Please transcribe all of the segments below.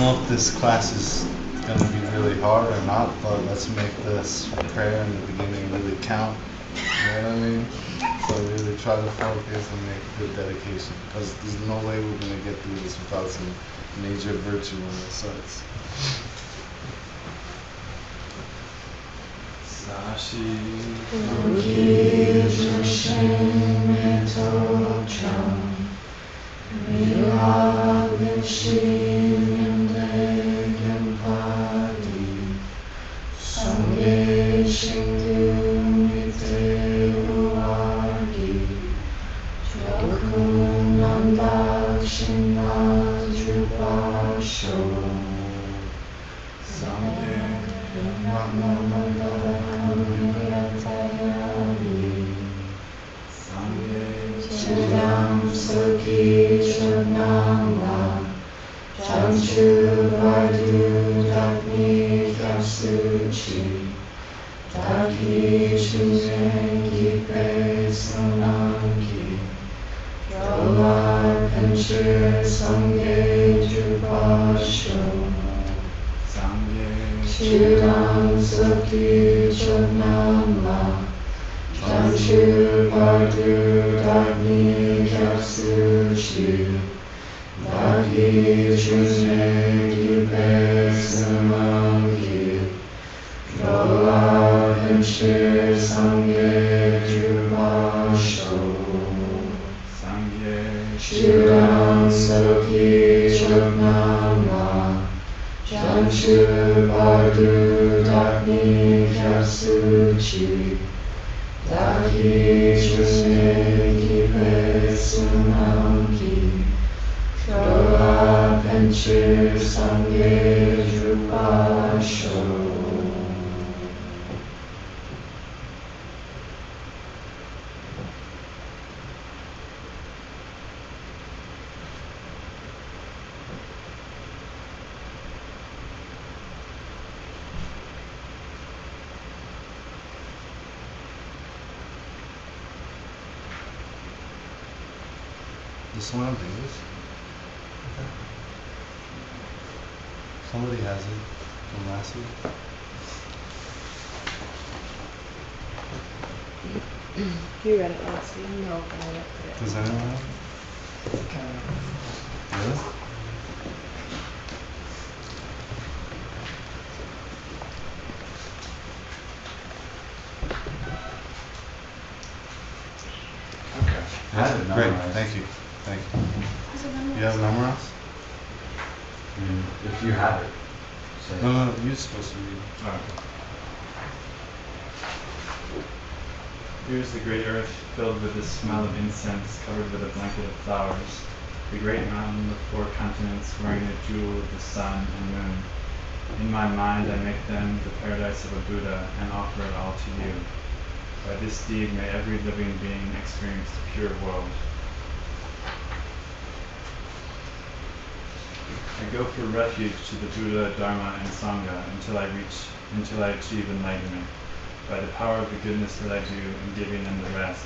know if this class is going to be really hard or not, but let's make this prayer in the beginning really count. You know what I mean? So really try to focus and make a good dedication, because there's no way we're going to get through this without some major virtue on our sides. Sashi This one of these. Somebody has it from last week. You read it last week? No, I read it. Does anyone have it? Really? Okay. I have it Great, memorized. thank you. Thank you. Is it memorized? You have it memorized? If you have it, say it. No, you're supposed to read it. Okay. Here's the great earth filled with the smell of incense, covered with a blanket of flowers. The great mountain, the four continents, wearing a jewel of the sun and moon. In my mind I make them the paradise of a Buddha and offer it all to you. By this deed may every living being experience the pure world. I go for refuge to the Buddha, Dharma, and Sangha until I achieve enlightenment. By the power of the goodness that I do in giving and the rest,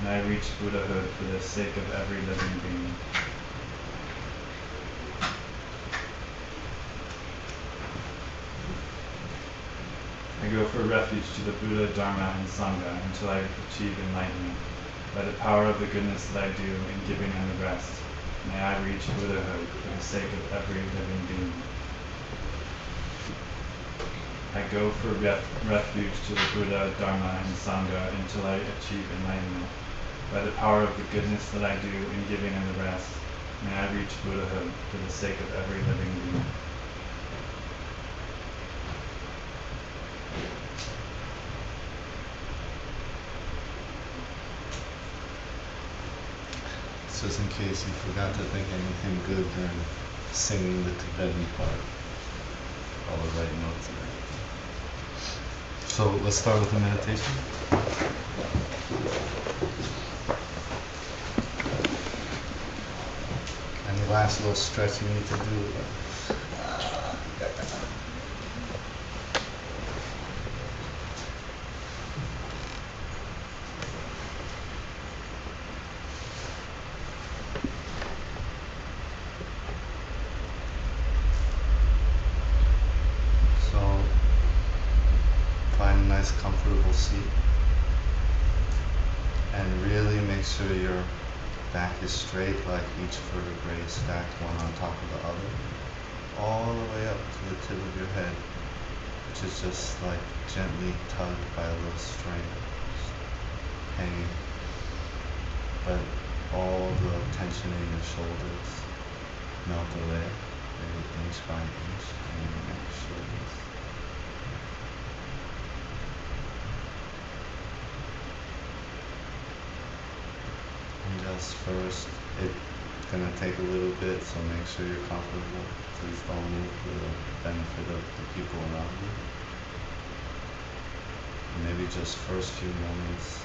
may I reach Buddhahood for the sake of every living being. I go for refuge to the Buddha, Dharma, and Sangha until I achieve enlightenment. By the power of the goodness that I do in giving and the rest, may I reach Buddhahood for the sake of every living being. I go for refuge to the Buddha, Dharma, and Sangha until I achieve enlightenment. By the power of the goodness that I do in giving and the rest, may I reach Buddhahood for the sake of every living being. Just in case you forgot to think anything good during singing the Tibetan part. All the right notes there. So let's start with the meditation. And the last little stretch you need to do. nice comfortable seat. And really make sure your back is straight, like each vertebrae is stacked one on top of the other, all the way up to the tip of your head, which is just like gently tugged by a little string, just hanging. But all the tension in your shoulders melt away, maybe inch by inch, in your neck, shoulders. And just first, it's gonna take a little bit, so make sure you're comfortable. Please don't move for the benefit of the people around you. And maybe just first few moments,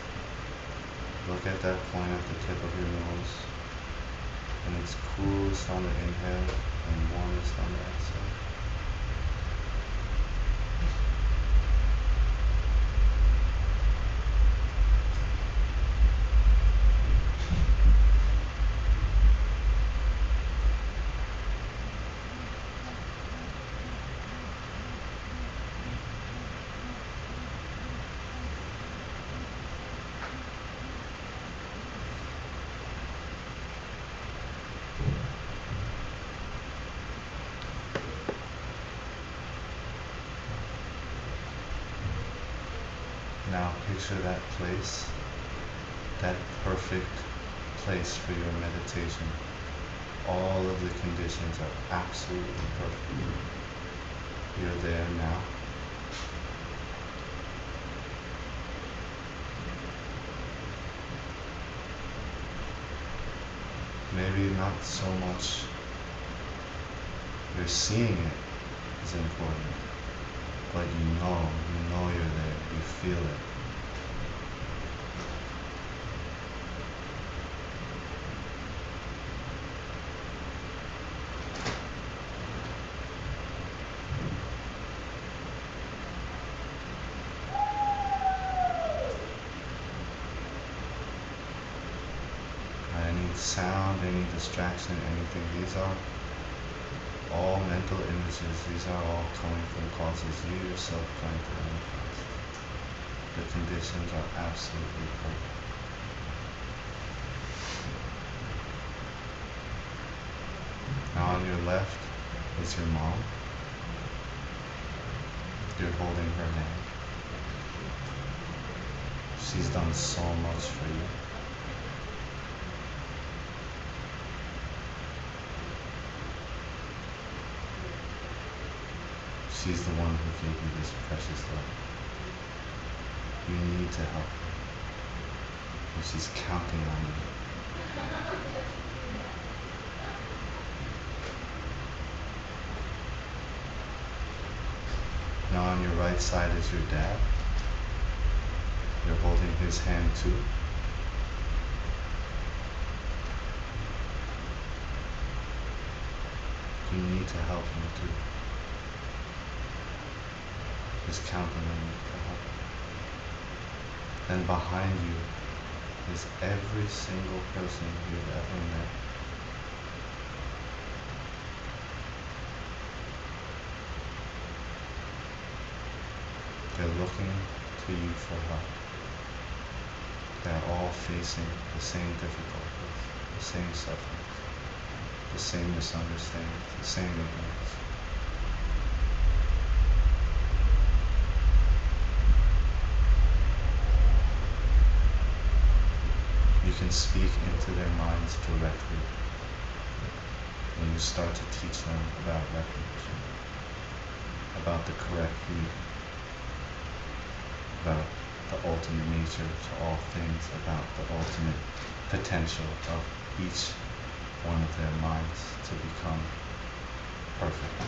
look at that point at the tip of your nose, and it's coolest on the inhale and warmest on the exhale. Now picture that place, that perfect place for your meditation. All of the conditions are absolutely perfect. You're there now. Maybe not so much you're seeing it is important, but you know you're there, you feel it. Any sound, any distraction, anything, these are all mental images. These are all coming from causes you yourself trying to manifest. The conditions are absolutely perfect. Now on your left is your mom. You're holding her hand. She's done so much for you. She's the one who gave you this precious love. You need to help her. And she's counting on you. Now on your right side is your dad. You're holding his hand too. You need to help him too. Is counting on you to help. And behind you is every single person you've ever met. They're looking to you for help. They're all facing the same difficulties, the same sufferings, the same misunderstandings, the same ignorance. You can speak into their minds directly when you start to teach them about recognition, about the correct view, about the ultimate nature to all things, about the ultimate potential of each one of their minds to become perfect.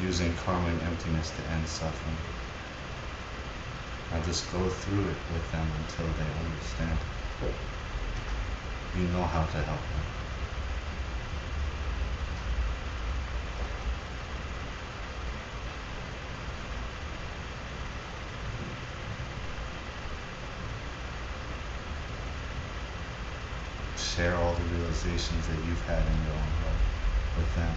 Using karma and emptiness to end suffering. Now just go through it with them until they understand. You know how to help them. Share all the realizations that you've had in your own life with them.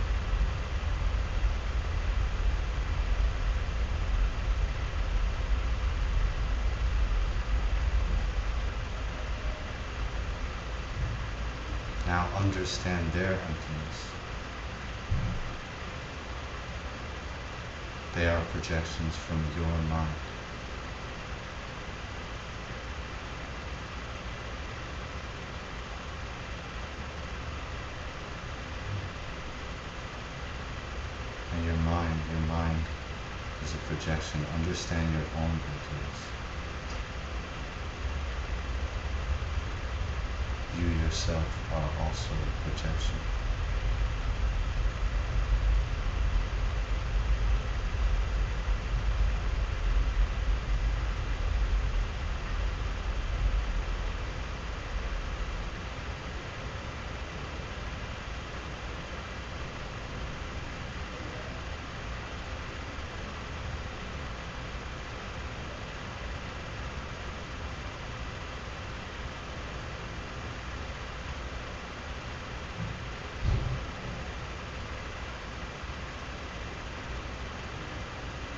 Now understand their emptiness. They are projections from your mind. And your mind is a projection. Understand your own emptiness. You yourself are also a projection.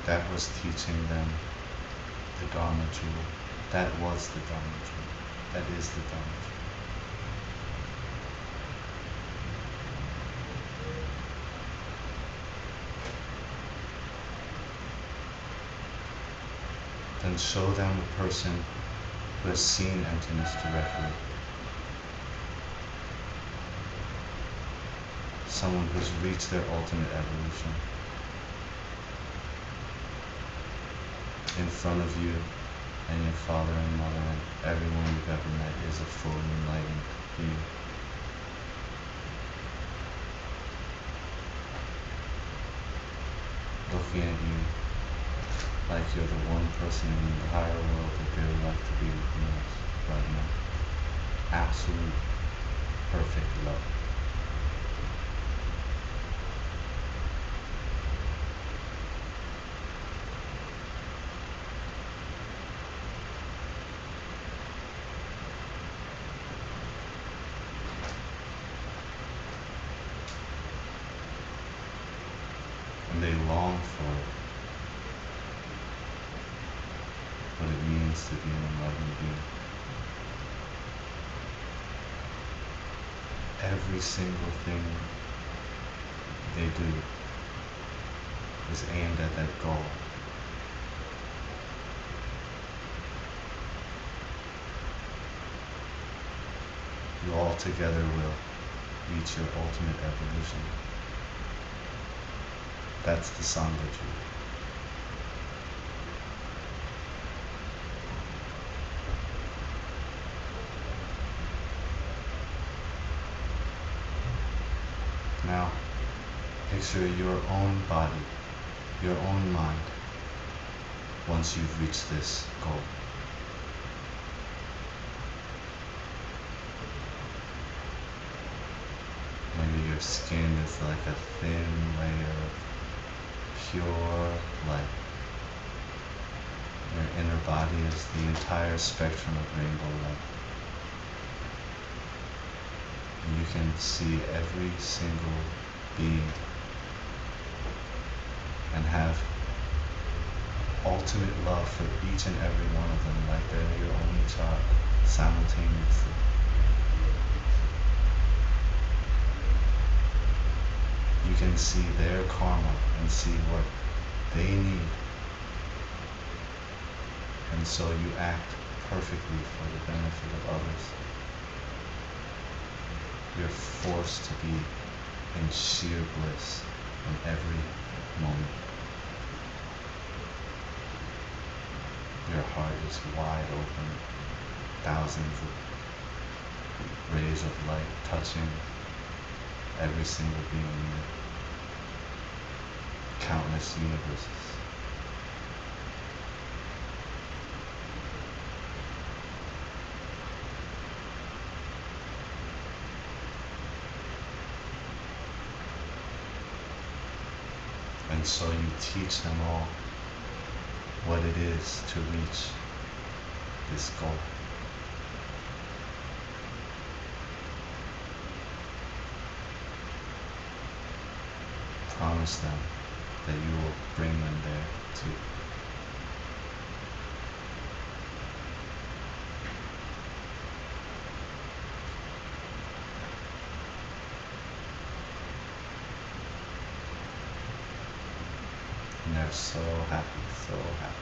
That was teaching them the Dharma jewel. That was the Dharma jewel. That is the Dharma jewel. Then show them a person who has seen emptiness directly. Someone who's reached their ultimate evolution. In front of you and your father and mother and everyone you've ever met is a fully enlightened being. Looking at you like you're the one person in the entire world that they would like to be with the most right now. Absolute, perfect love. And they long for what it means to be an enlightened being. Every single thing they do is aimed at that goal. You all together will reach your ultimate evolution. That's the Sangha jewel. Now, picture your own body, your own mind, once you've reached this goal. Maybe your skin is like a thin layer of pure light. Your inner body is the entire spectrum of rainbow light. And you can see every single being and have ultimate love for each and every one of them like they're your only child simultaneously. You can see their karma and see what they need. And so you act perfectly for the benefit of others. You're forced to be in sheer bliss in every moment. Your heart is wide open, thousands of rays of light touching every single being in countless universes. And so you teach them all what it is to reach this goal. Promise them that you will bring them there too. are so happy, so happy.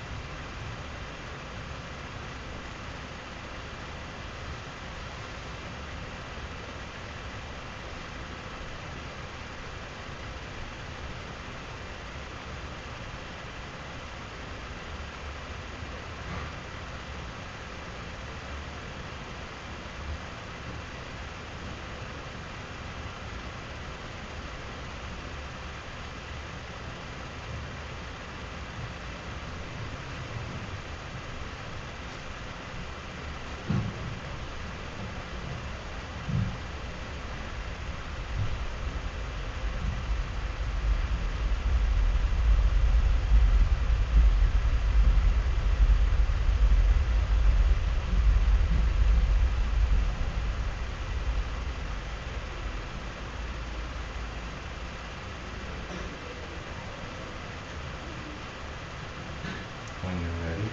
When you're ready,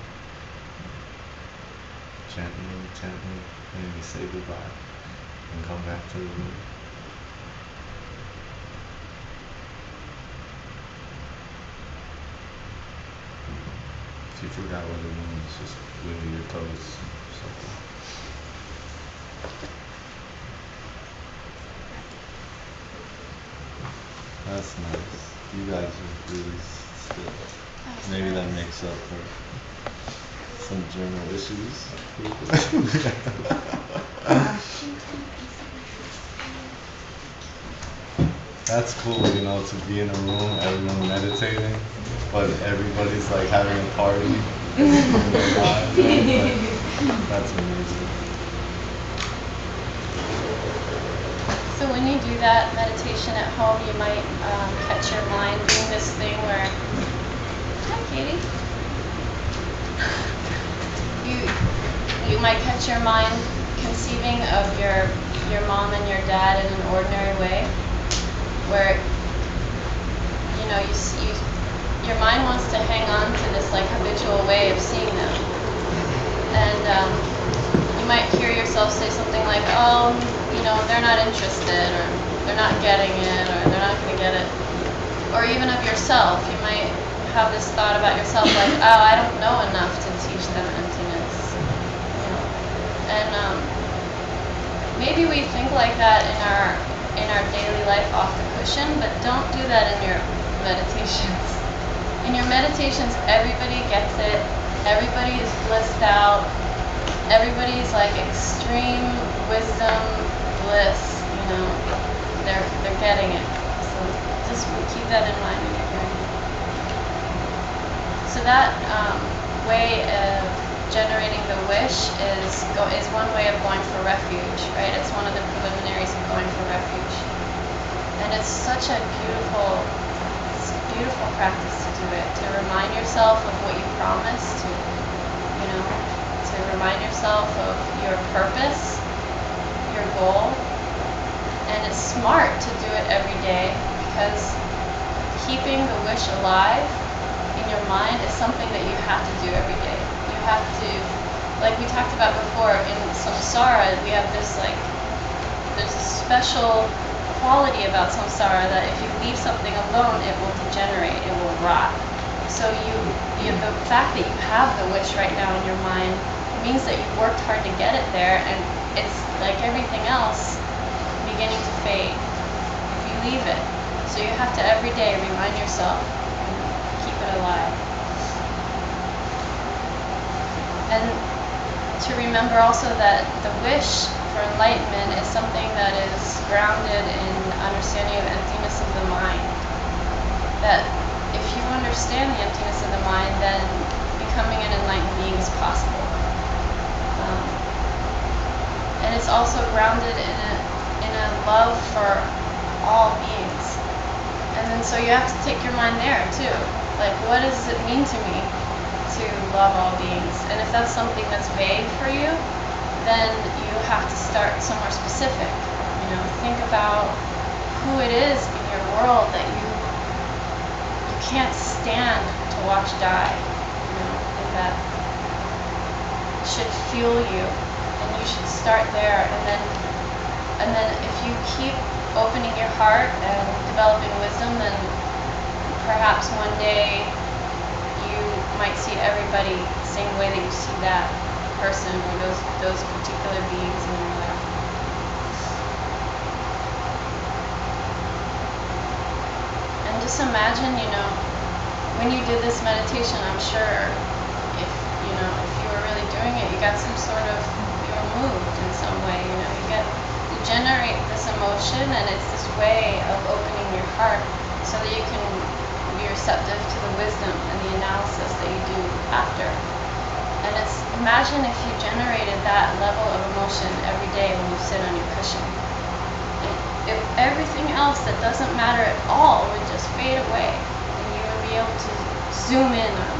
gently, gently, maybe say goodbye and come back to the room. If you forgot what it means, just wiggle your toes. Something. That's nice. You guys are really still. Maybe that makes up for some journal issues. That's cool, you know, to be in a room, everyone meditating, but everybody's like having a party. That's amazing. So when you do that meditation at home, you might catch your mind doing this thing where, hi Katie. You might catch your mind conceiving of your mom and your dad in an ordinary way, where your mind wants to hang on to this like habitual way of seeing them, and you might hear yourself say something like, oh, they're not interested, or they're not getting it, or they're not going to get it. Or even of yourself, you might have this thought about yourself like, oh, I don't know enough to teach them emptiness. And maybe we think like that in our daily life off the cushion, but don't do that in your meditations. In your meditations, everybody gets it. Everybody is blissed out. Everybody's like extreme wisdom, bliss. They're getting it. So just keep that in mind when you're doing it. So that way of generating the wish is one way of going for refuge, right? It's one of the preliminaries of going for refuge, and it's such a beautiful practice to do it. To remind yourself of what you promised, to remind yourself of your purpose, your goal. And it's smart to do it every day, because keeping the wish alive in your mind is something that you have to do every day. You have to, like we talked about before, in samsara, we have this there's a special quality about samsara that if you leave something alone, it will degenerate, it will rot. So the fact that you have the wish right now in your mind means that you worked hard to get it there, and it's like everything else beginning to fade if you leave it. So you have to every day remind yourself and keep it alive. And to remember also that the wish for enlightenment is something that is grounded in understanding of emptiness of the mind. That if you understand the emptiness of the mind, then becoming an enlightened being is possible. And it's also grounded in a love for all beings. And then so you have to take your mind there too. Like, what does it mean to me to love all beings? And if that's something that's vague for you, then you have to start somewhere specific. Think about who it is in your world that you can't stand to watch die. And that should fuel you, and you should start there. And then if you keep opening your heart and developing wisdom, then perhaps one day might see everybody the same way that you see that person or those particular beings in your life. And just imagine, when you did this meditation, I'm sure if you were really doing it, you got some sort of, you were moved in some way, you generate this emotion, and it's this way of opening your heart so that you can be receptive to the wisdom and the analysis that you do after. And imagine if you generated that level of emotion every day when you sit on your cushion. If everything else that doesn't matter at all would just fade away, and you would be able to zoom in on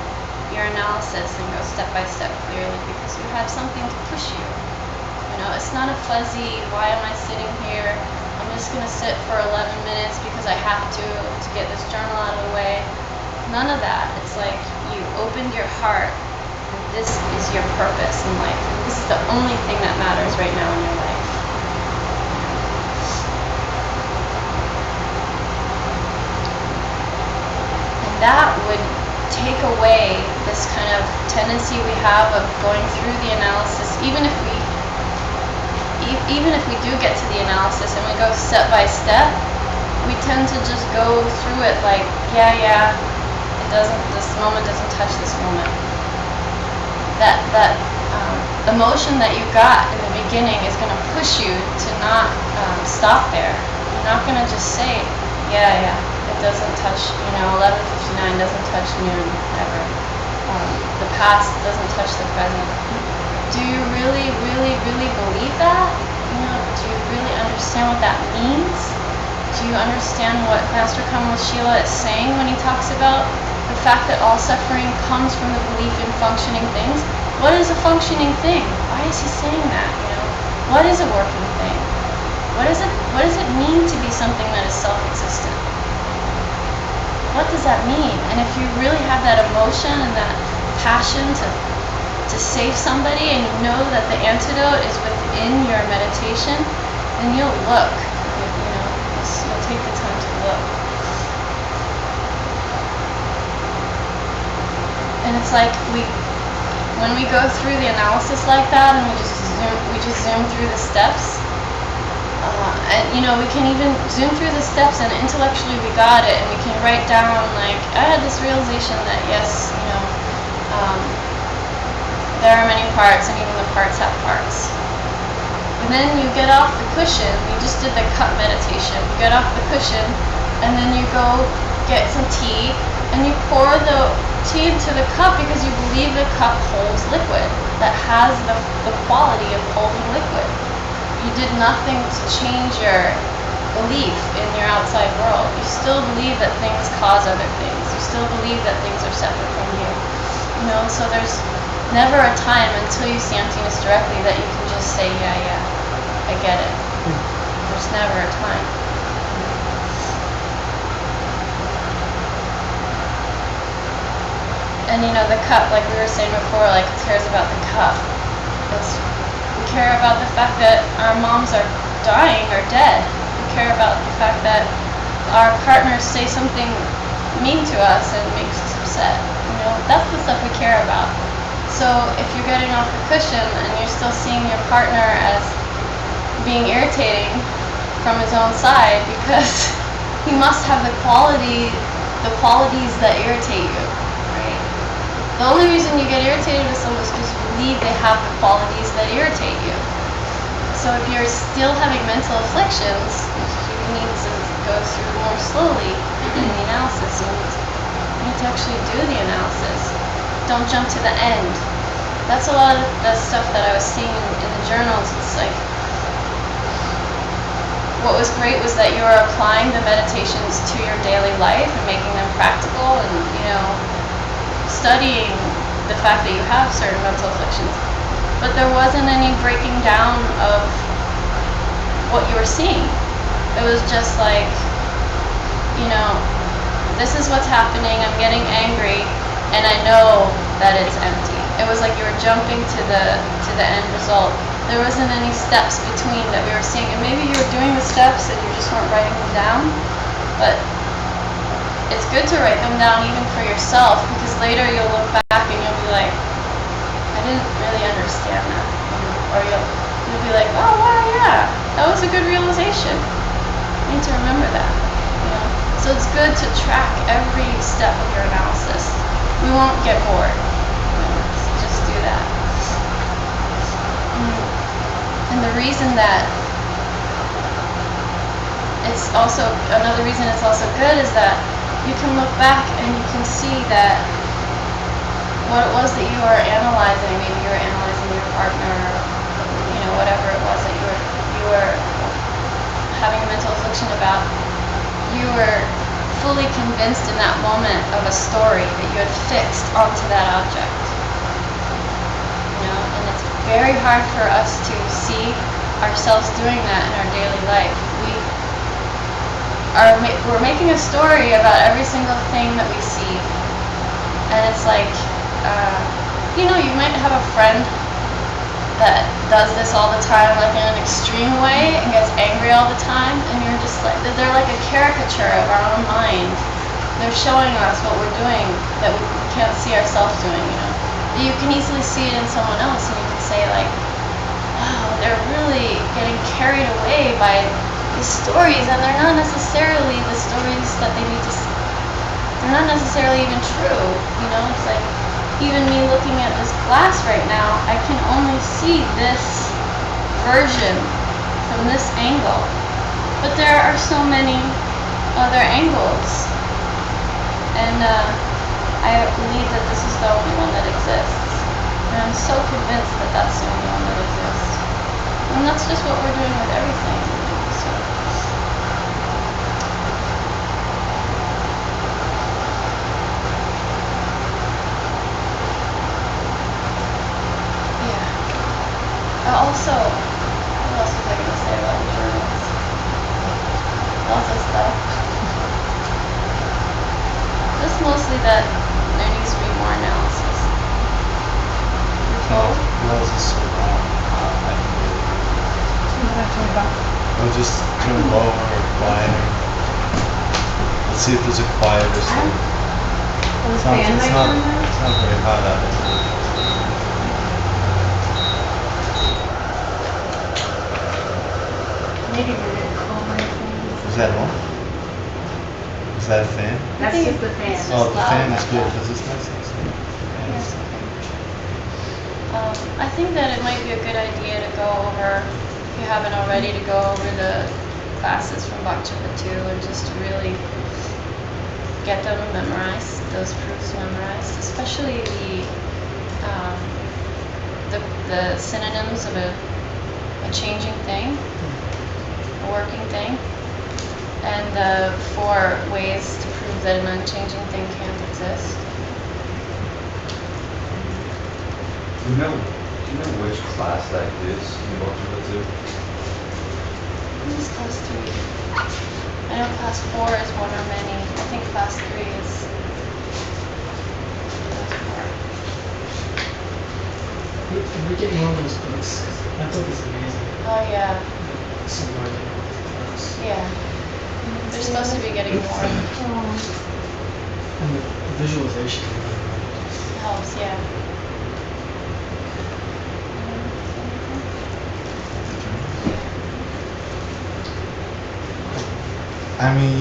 your analysis and go step by step clearly because you have something to push you. It's not a fuzzy, why am I sitting here? I'm just going to sit for 11 minutes because I have to get this journal out of the way. None of that. It's like you opened your heart, and this is your purpose in life. And this is the only thing that matters right now in your life. And that would take away this kind of tendency we have of going through the analysis, even if we do get to the analysis and we go step by step, we tend to just go through it like, this moment doesn't touch this moment. That emotion that you got in the beginning is going to push you to not stop there. You're not going to just say, it doesn't touch, 11:59 doesn't touch noon, whatever. The past doesn't touch the present. Do you really, really, really believe that? Do you really understand what that means? Do you understand what Master Kamal Shila is saying when he talks about the fact that all suffering comes from the belief in functioning things? What is a functioning thing? Why is he saying that? What is a working thing? What does it mean to be something that is self-existent? What does that mean? And if you really have that emotion and that passion to save somebody, and you know that the antidote is within your meditation, then you'll look. You'll take the time to look. And it's like when we go through the analysis like that, and we just zoom through the steps. And we can even zoom through the steps, and intellectually we got it, and we can write down like, I had this realization that yes, there are many parts, and even the parts have parts. And then you get off the cushion. You just did the cup meditation. You get off the cushion, and then you go get some tea, and you pour the tea into the cup because you believe the cup holds liquid that has the quality of holding liquid. You did nothing to change your belief in your outside world. You still believe that things cause other things. You still believe that things are separate from you. So there's never a time until you see emptiness directly that you can just say, I get it. There's never a time. And the cup, like we were saying before, like who cares about the cup? We care about the fact that our moms are dying or dead. We care about the fact that our partners say something mean to us and makes us upset. That's the stuff we care about. So if you're getting off the cushion and you're still seeing your partner as being irritating from his own side because he must have the qualities that irritate you, right? The only reason you get irritated with someone is because you believe they have the qualities that irritate you. So if you're still having mental afflictions, you need to go through more slowly in the analysis. You need to actually do the analysis. Don't jump to the end. That's a lot of the stuff that I was seeing in the journals. It's like, what was great was that you were applying the meditations to your daily life and making them practical, and studying the fact that you have certain mental afflictions. But there wasn't any breaking down of what you were seeing. It was just like, this is what's happening, I'm getting angry, and I know that it's empty. It was like you were jumping to the end result. There wasn't any steps between that we were seeing, and maybe you were doing the steps and you just weren't writing them down, but it's good to write them down even for yourself, because later you'll look back and you'll be like, I didn't really understand that. Or you'll be like, oh wow, yeah, that was a good realization. I need to remember that. So it's good to track every step of your analysis. We won't get bored. So just do that. And the reason that it's also, another reason it's also good is that you can look back and you can see that what it was that you were analyzing. Maybe you were analyzing your partner, whatever it was that you were having a mental affliction about. You were fully convinced in that moment of a story that you had fixed onto that object. And it's very hard for us to see ourselves doing that in our daily life. We're making a story about every single thing that we see. And it's like, you might have a friend that does this all the time, like in an extreme way, and gets angry all the time, and you're just like, they're like a caricature of our own mind. They're showing us what we're doing that we can't see ourselves doing, You can easily see it in someone else, and you can say like, wow, they're really getting carried away by these stories, and they're not necessarily the stories that they need to see. They're not necessarily even true, It's like, even me looking at this glass right now, I can only see this version from this angle. But there are so many other angles. And I believe that this is the only one that exists. And I'm so convinced that that's the only one that exists. And that's just what we're doing with everything. So. Also, what else was I going to say about the journals? Lots of stuff. Just mostly that there needs to be more analysis. You're told? That was a super I'll just turn lower or quieter. Let's see if there's a quieter side. It's not very hot out there. Maybe the calmer thing. Is that on? Is that a fan? That's just the fan. It's Oh, just the loud fan like is good that. because it's nice outside. Yes. I think that it might be a good idea to go over, if you haven't already, to go over the classes from Bok Jinpa II and just to really get them memorized, those proofs memorized, especially the synonyms of a changing thing, a working thing, and the 4 ways to prove that an unchanging thing can't exist. Do you know which class that is in Bok Jinpa II? This is class 3. I know class 4 is one or many. I think class 3 is class Can we get more of those books? That book is amazing. 4. Oh yeah, Some more books. yeah. They're supposed to be getting more. And the visualization. Helps, yeah. I mean,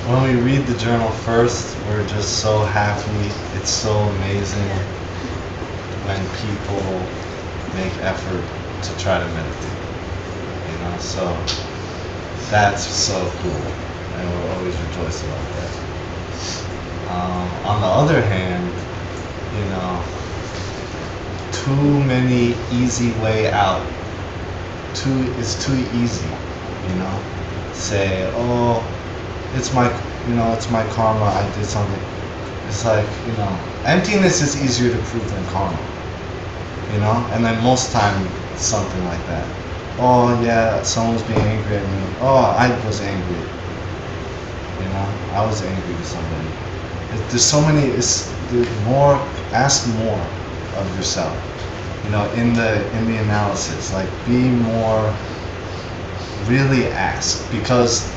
when we read the journal first, we're just so happy. It's so amazing when people make effort to try to meditate. So that's so cool, and we'll always rejoice about that. On the other hand, too many easy way out. It's too easy, Say, oh, it's my karma. I did something. It's like, emptiness is easier to prove than karma. And then most time it's something like that. Oh yeah, someone's being angry at me. Oh, I was angry. I was angry with somebody. There's so many. There's more. Ask more of yourself. In the analysis, like be more. Really ask, because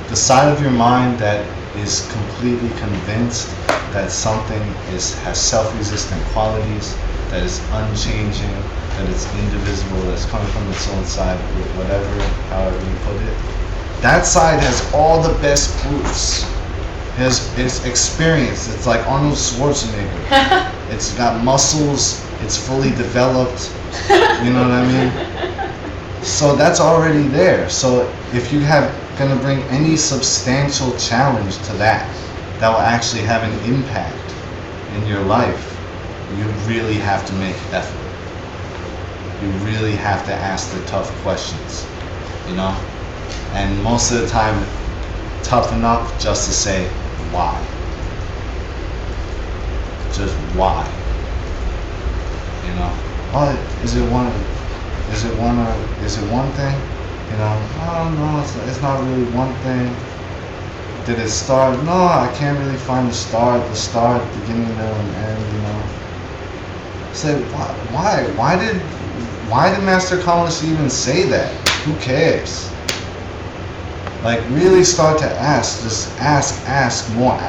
the side of your mind that is completely convinced that something has self-resistant qualities, that is unchanging, that it's indivisible, that's coming from its own side, whatever, however you put it. That side has all the best proofs. It's experienced. It's like Arnold Schwarzenegger. It's got muscles. It's fully developed. You know what I mean? So that's already there. So if you have gonna bring any substantial challenge to that will actually have an impact in your life, you really have to make effort. You really have to ask the tough questions, you know? And most of the time, tough enough just to say, why? Just why? You know? Oh, is it one thing? You know, oh no, it's not really one thing. Did it start? No, I can't really find the start, beginning, middle, and end, you know. Say, why did Master Kalash even say that? Who cares? Like, really start to ask, just ask more.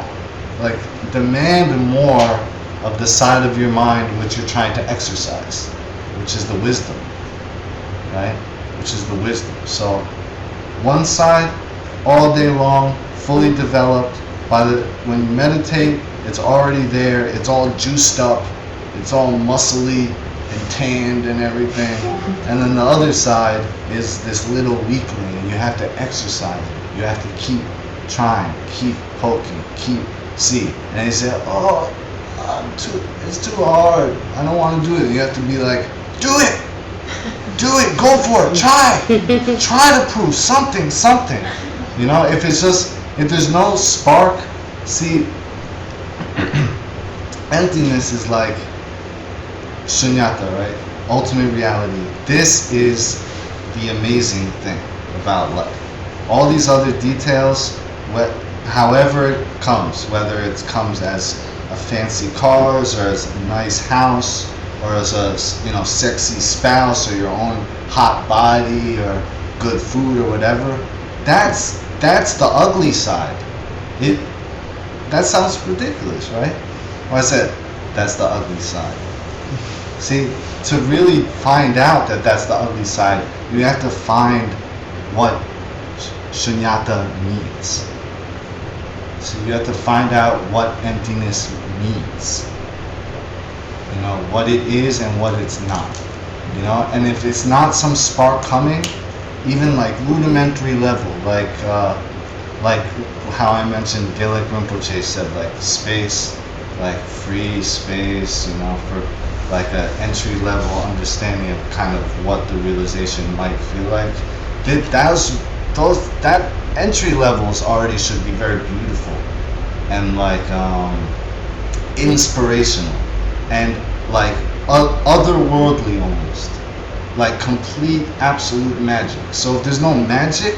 Like, demand more of the side of your mind which you're trying to exercise, which is the wisdom, right? Which is the wisdom. So, one side, all day long, fully developed. When you meditate, it's already there. It's all juiced up. It's all muscly and tanned and everything. And then the other side is this little weakling, and you have to exercise it. You have to keep trying, keep poking, see. And they say, oh, it's too hard. I don't want to do it. You have to be like, do it, go for it, try to prove something. You know, if there's no spark, see, emptiness is like shunyata, right? Ultimate reality. This is the amazing thing about life. All these other details, however it comes, whether it comes as a fancy cars or as a nice house or as a sexy spouse or your own hot body or good food or whatever, that's the ugly side. That sounds ridiculous, right? Well, I said that's the ugly side. See, to really find out that that's the ugly side, you have to find what shunyata means. So you have to find out what emptiness means. You know, what it is and what it's not. You know, and if it's not some spark coming, even like rudimentary level, like how I mentioned Gillick Rinpoche said, like space, like free space, you know, for like an entry level understanding of kind of what the realization might feel like. That entry levels already should be very beautiful and like inspirational and like otherworldly almost, like complete absolute magic. So if there's no magic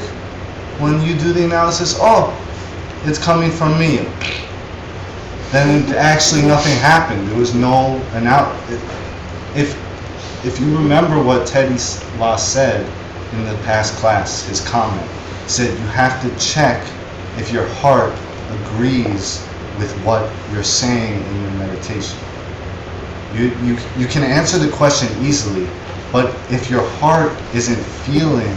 when you do the analysis, oh, it's coming from me, then actually nothing happened. There was no if you remember what Teddy Loss said in the past class, his comment said you have to check if your heart agrees with what you're saying in your meditation. You can answer the question easily, but if your heart isn't feeling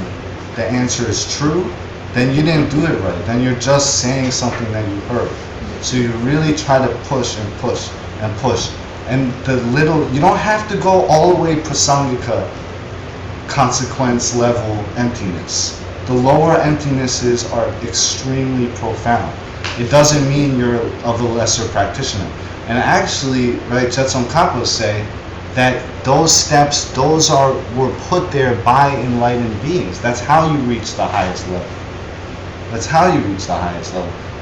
the answer is true, then you didn't do it right. Then you're just saying something that you heard. So you really try to push and push and push. And you don't have to go all the way prasangika, consequence level emptiness. The lower emptinesses are extremely profound. It doesn't mean you're of a lesser practitioner. And actually, right, Jetson Kapo say that those steps, were put there by enlightened beings. That's how you reach the highest level.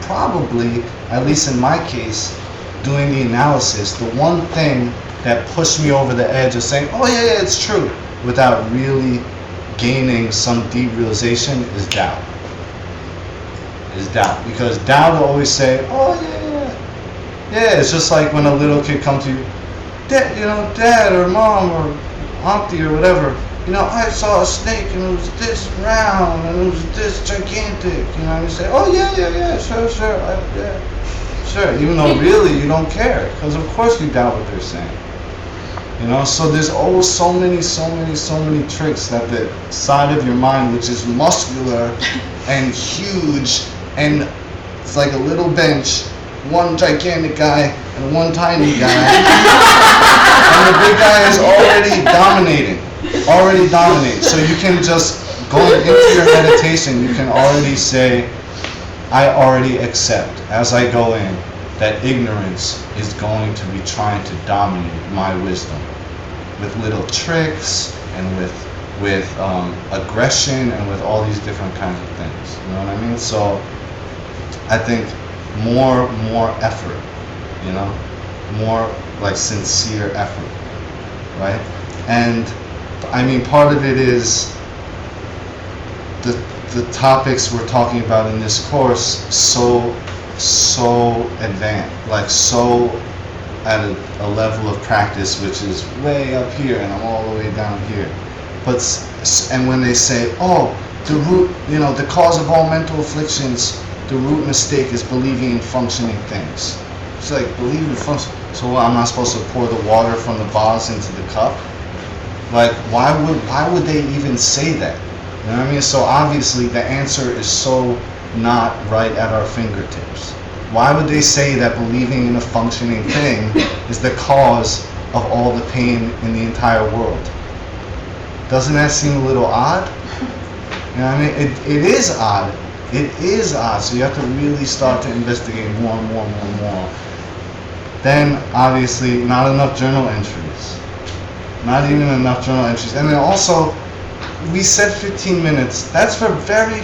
Probably, at least in my case, doing the analysis, the one thing that pushed me over the edge of saying, oh yeah, it's true, without really gaining some deep realization is doubt. Because doubt will always say, oh yeah, it's just like when a little kid comes to you, Dad or mom or auntie or whatever, I saw a snake and it was this round and it was this gigantic. And you say, oh yeah, sure, yeah, sure. Even though really you don't care, because of course you doubt what they're saying. So there's always so many tricks that the side of your mind, which is muscular and huge, and it's like a little bench, one gigantic guy and one tiny guy, and the big guy is already dominating. So you can just go into your meditation, you can already say, I already accept as I go in that ignorance is going to be trying to dominate my wisdom with little tricks and with aggression and with all these different kinds of things. You know what I mean? So I think more effort, more like sincere effort, right? And I mean, part of it is the topics we're talking about in this course so advanced, like so at a level of practice which is way up here and I'm all the way down here. And when they say, oh, the root, the cause of all mental afflictions, the root mistake is believing in functioning things. It's like, believe in function. So what, I'm not supposed to pour the water from the vase into the cup? Like, why would they even say that? You know what I mean? So obviously the answer is so not right at our fingertips. Why would they say that believing in a functioning thing is the cause of all the pain in the entire world? Doesn't that seem a little odd? You know what I mean? It is odd. It is odd. So you have to really start to investigate more. Then obviously not enough journal entries. Not even enough journal entries. And then also, we said 15 minutes. That's for very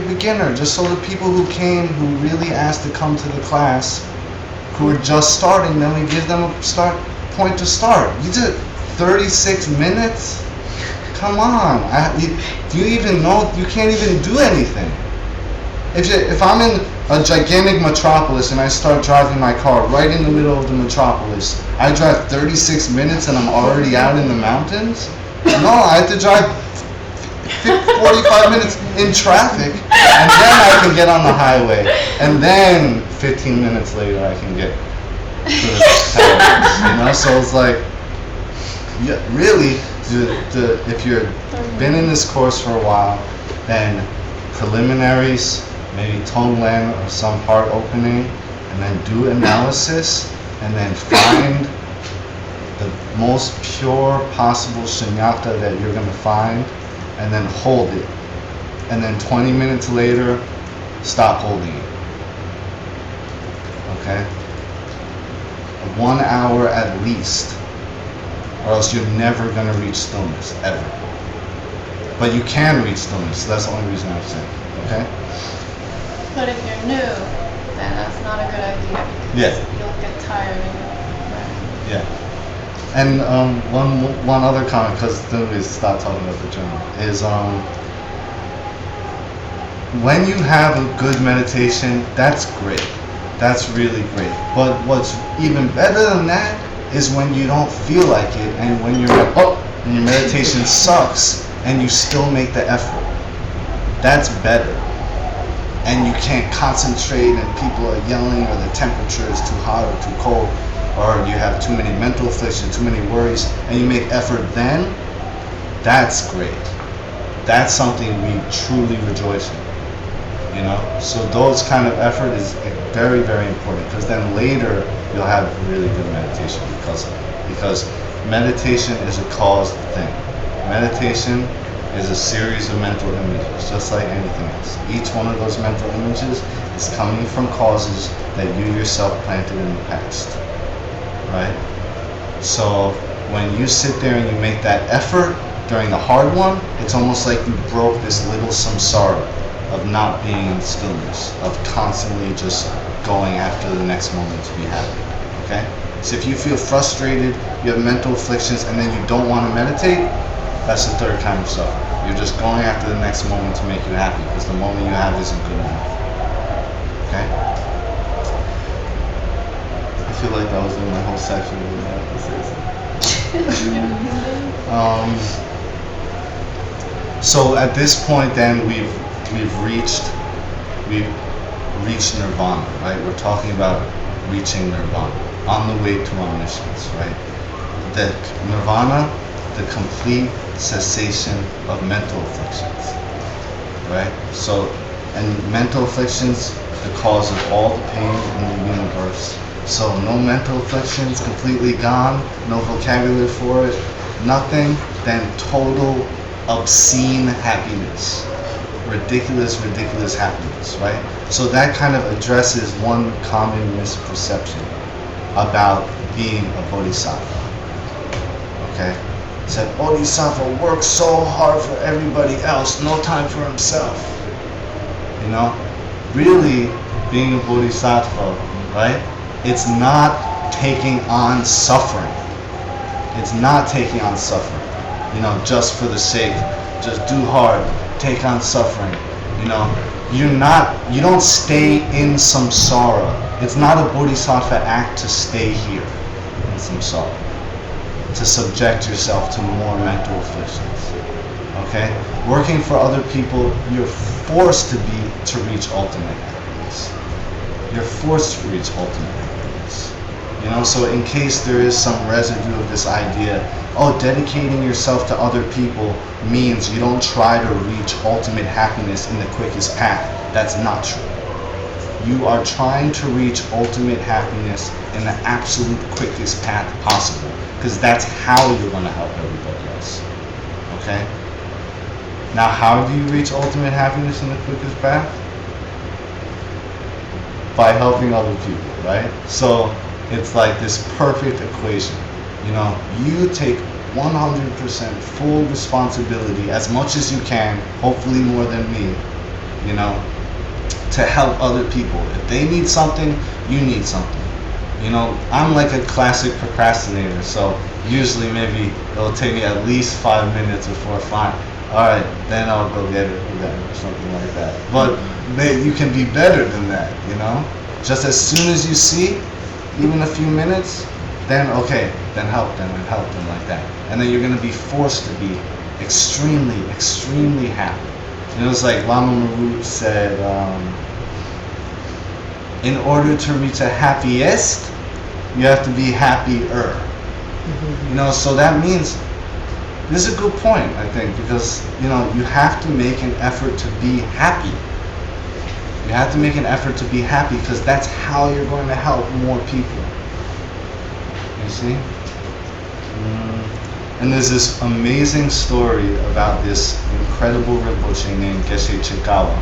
beginner. Just so the people who came, who really asked to come to the class, who are just starting, then we give them a point to start. You did 36 minutes? Come on. Do you even know? You can't even do anything. If I'm in a gigantic metropolis and I start driving my car right in the middle of the metropolis, I drive 36 minutes and I'm already out in the mountains? No, I have to drive 45 minutes in traffic, and then I can get on the highway, and then 15 minutes later I can get to the paradise, So it's like, yeah, really, if you've been in this course for a while, then preliminaries, maybe Tonglen or some heart opening, and then do analysis, and then find the most pure possible shunyata that you're going to find, and then hold it. And then 20 minutes later, stop holding it. Okay? 1 hour at least, or else you're never going to reach stillness, ever. But you can reach stillness, so that's the only reason I'm saying. Okay? But if you're new, then that's not a good idea. Yeah. You'll get tired and Yeah. And one other comment, because then we start talking about the journal, is when you have a good meditation, that's great. That's really great. But what's even better than that is when you don't feel like it, and when you're like, oh, and your meditation sucks, and you still make the effort. That's better. And you can't concentrate, and people are yelling, or the temperature is too hot or too cold, or you have too many mental afflictions, too many worries, and you make effort then, that's great. That's something we truly rejoice in. So those kind of effort is very important, because then later you'll have really good meditation because of it. Because meditation is a caused thing. Meditation is a series of mental images, just like anything else. Each one of those mental images is coming from causes that you yourself planted in the past. Right? So when you sit there and you make that effort during the hard one, it's almost like you broke this little samsara of not being in stillness, of constantly just going after the next moment to be happy. Okay? So if you feel frustrated, you have mental afflictions, and then you don't want to meditate, that's the third kind of suffering. You're just going after the next moment to make you happy, because the moment you have isn't good enough. Okay? I feel like that was in my whole section. So at this point, then we've reached nirvana, right? We're talking about reaching nirvana on the way to omniscience, right? The nirvana, the complete cessation of mental afflictions, right? So, and mental afflictions, the cause of all the pain in the universe. So no mental afflictions, completely gone, no vocabulary for it, nothing, then total obscene happiness. Ridiculous happiness, right? So that kind of addresses one common misperception about being a bodhisattva. Okay? It said bodhisattva works so hard for everybody else, no time for himself. You know? Really, being a bodhisattva, right? It's not taking on suffering. It's not taking on suffering, you know, just for the sake. Just do hard, take on suffering. You know, you don't stay in samsara. It's not a bodhisattva act to stay here in samsara, to subject yourself to more mental afflictions. Okay? Working for other people, you're forced to reach ultimate happiness. You're forced to reach ultimate happiness. You know, so in case there is some residue of this idea, oh, dedicating yourself to other people means you don't try to reach ultimate happiness in the quickest path. That's not true. You are trying to reach ultimate happiness in the absolute quickest path possible, because that's how you're going to help everybody else. Okay? Now, how do you reach ultimate happiness in the quickest path? By helping other people, right? So it's like this perfect equation. You know, you take 100% full responsibility, as much as you can, hopefully more than me, you know, to help other people. If they need something, you need something. You know, I'm like a classic procrastinator, so usually maybe it'll take me at least 5 minutes before fine. Alright, then I'll go get it or something like that. But you can be better than that, you know? Just as soon as you see, even a few minutes, then okay, then help them like that. And then you're going to be forced to be extremely happy. And it was like Lama Maru said, in order to reach a happiest, you have to be happier. You know, so that means, this is a good point, I think, because, you know, you have to make an effort to be happy. You have to make an effort to be happy, because that's how you're going to help more people. You see? And there's this amazing story about this incredible Rinpoche named Geshe Chikawa.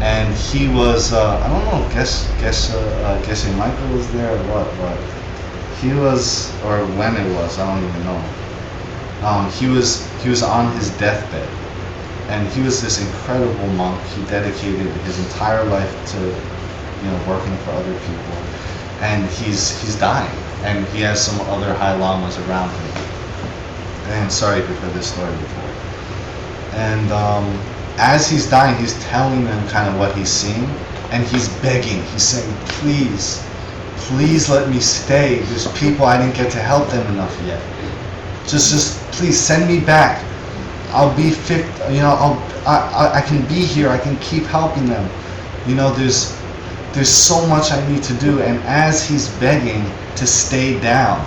And he was, I don't know, Geshe Michael was there or what, but he was, or when it was, I don't even know. He was on his deathbed, and he was this incredible monk. He dedicated his entire life to, you know, working for other people, and he's dying, and he has some other high lamas around him. And sorry if you've heard this story before. And as he's dying, he's telling them kind of what he's seeing, and he's begging. He's saying, please let me stay. There's people I didn't get to help them enough yet. Just please send me back. I'll be fit. You know, I can be here. I can keep helping them. You know, there's so much I need to do. And as he's begging to stay down,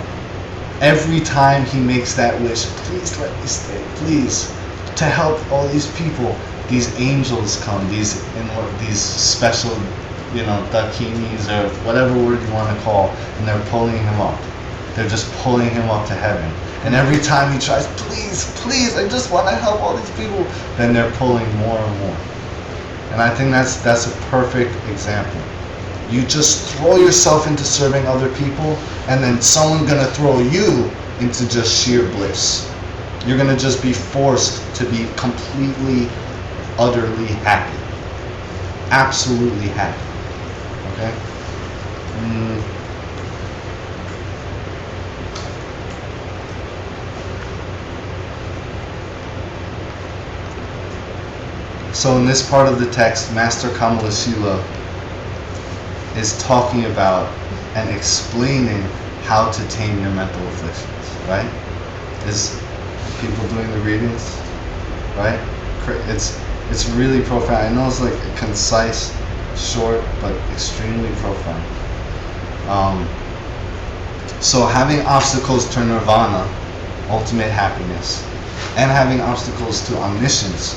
every time he makes that wish, please let me stay, please, to help all these people, these angels come, these special, you know, dakinis or whatever word you want to call, and they're pulling him up. They're just pulling him up to heaven. And every time he tries, please, I just want to help all these people, then they're pulling more and more. And I think that's a perfect example. You just throw yourself into serving other people, and then someone's going to throw you into just sheer bliss. You're going to just be forced to be completely, utterly happy. Absolutely happy. Okay? So in this part of the text, Master Kamalasila is talking about and explaining how to tame your mental afflictions, right? Is people doing the readings, right? it's really profound. I know it's like concise, short, but extremely profound. So having obstacles to nirvana, ultimate happiness, and having obstacles to omniscience,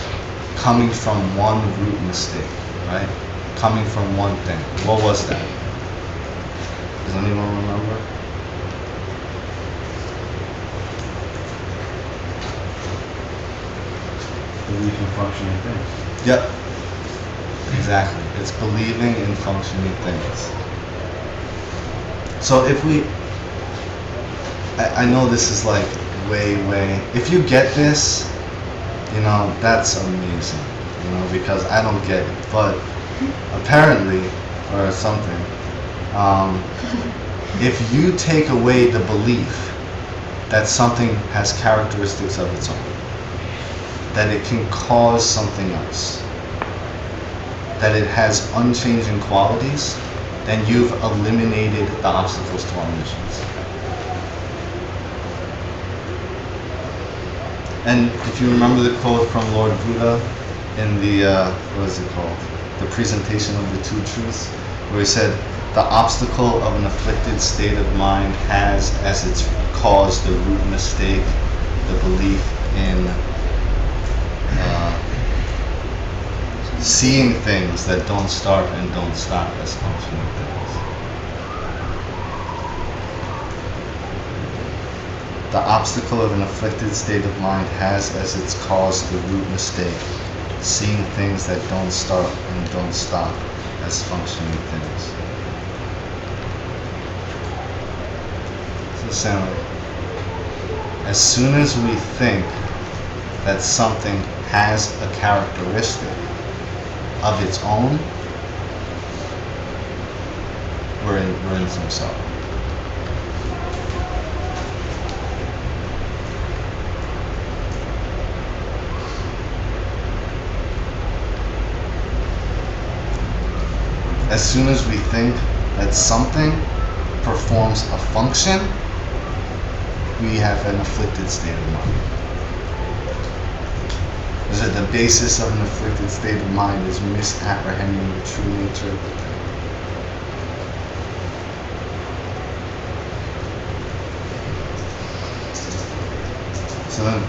coming from one root mistake, right? Coming from one thing. What was that? Does anyone remember? Belief in functioning things. Yep. Exactly. It's believing in functioning things. So if we, I know this is like way, if you get this, you know, that's amazing, you know, because I don't get it. But apparently, or something, if you take away the belief that something has characteristics of its own, that it can cause something else, that it has unchanging qualities, then you've eliminated the obstacles to omniscience. And if you remember the quote from Lord Buddha in the, what is it called? The presentation of the two truths, where he said, the obstacle of an afflicted state of mind has as its cause the root mistake, the belief in seeing things that don't start and don't stop as functioning things. The obstacle of an afflicted state of mind has as its cause the root mistake, seeing things that don't start and don't stop as functioning things. So sound, as soon as we think that something has a characteristic of its own, we're in some sorrow. As soon as we think that something performs a function, we have an afflicted state of mind. Is it the basis of an afflicted state of mind is misapprehending the true nature of the thing? So then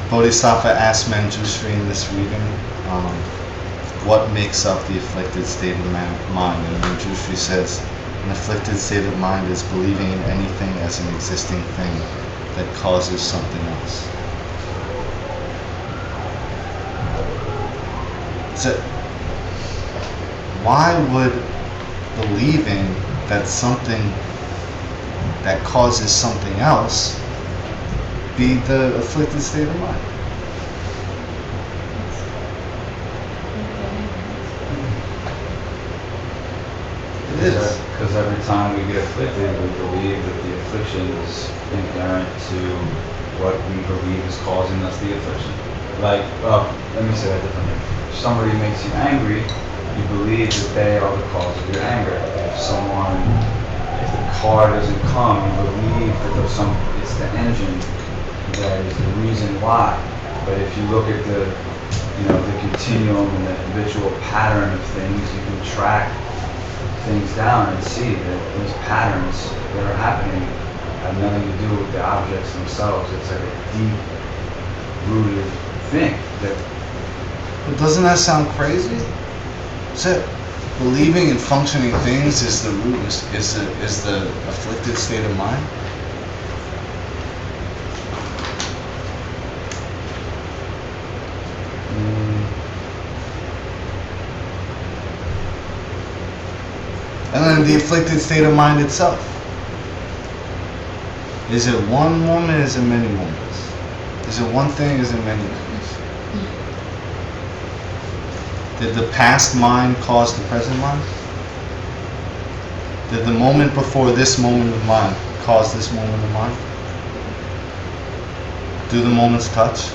Bodhisattva asked Manjushri in this reading, what makes up the afflicted state of mind? And Manjushri says, an afflicted state of mind is believing in anything as an existing thing that causes something else. So, why would believing that something that causes something else be the afflicted state of mind? It is. Because every time we get afflicted, we believe that the affliction is inherent to what we believe is causing us the affliction. Like, let me say that differently. If somebody makes you angry, you believe that they are the cause of your anger. If the car doesn't come, you believe that it's the engine that is the reason why. But if you look at the continuum and the habitual pattern of things, you can track things down and see that these patterns that are happening have nothing to do with the objects themselves. It's like a deep-rooted thing that. But doesn't that sound crazy? So believing in functioning things is the root, is the afflicted state of mind? And then the afflicted state of mind itself. Is it one moment? Is it many moments? Is it one thing? Is it many things? Did the past mind cause the present mind? Did the moment before this moment of mind cause this moment of mind? Do the moments touch?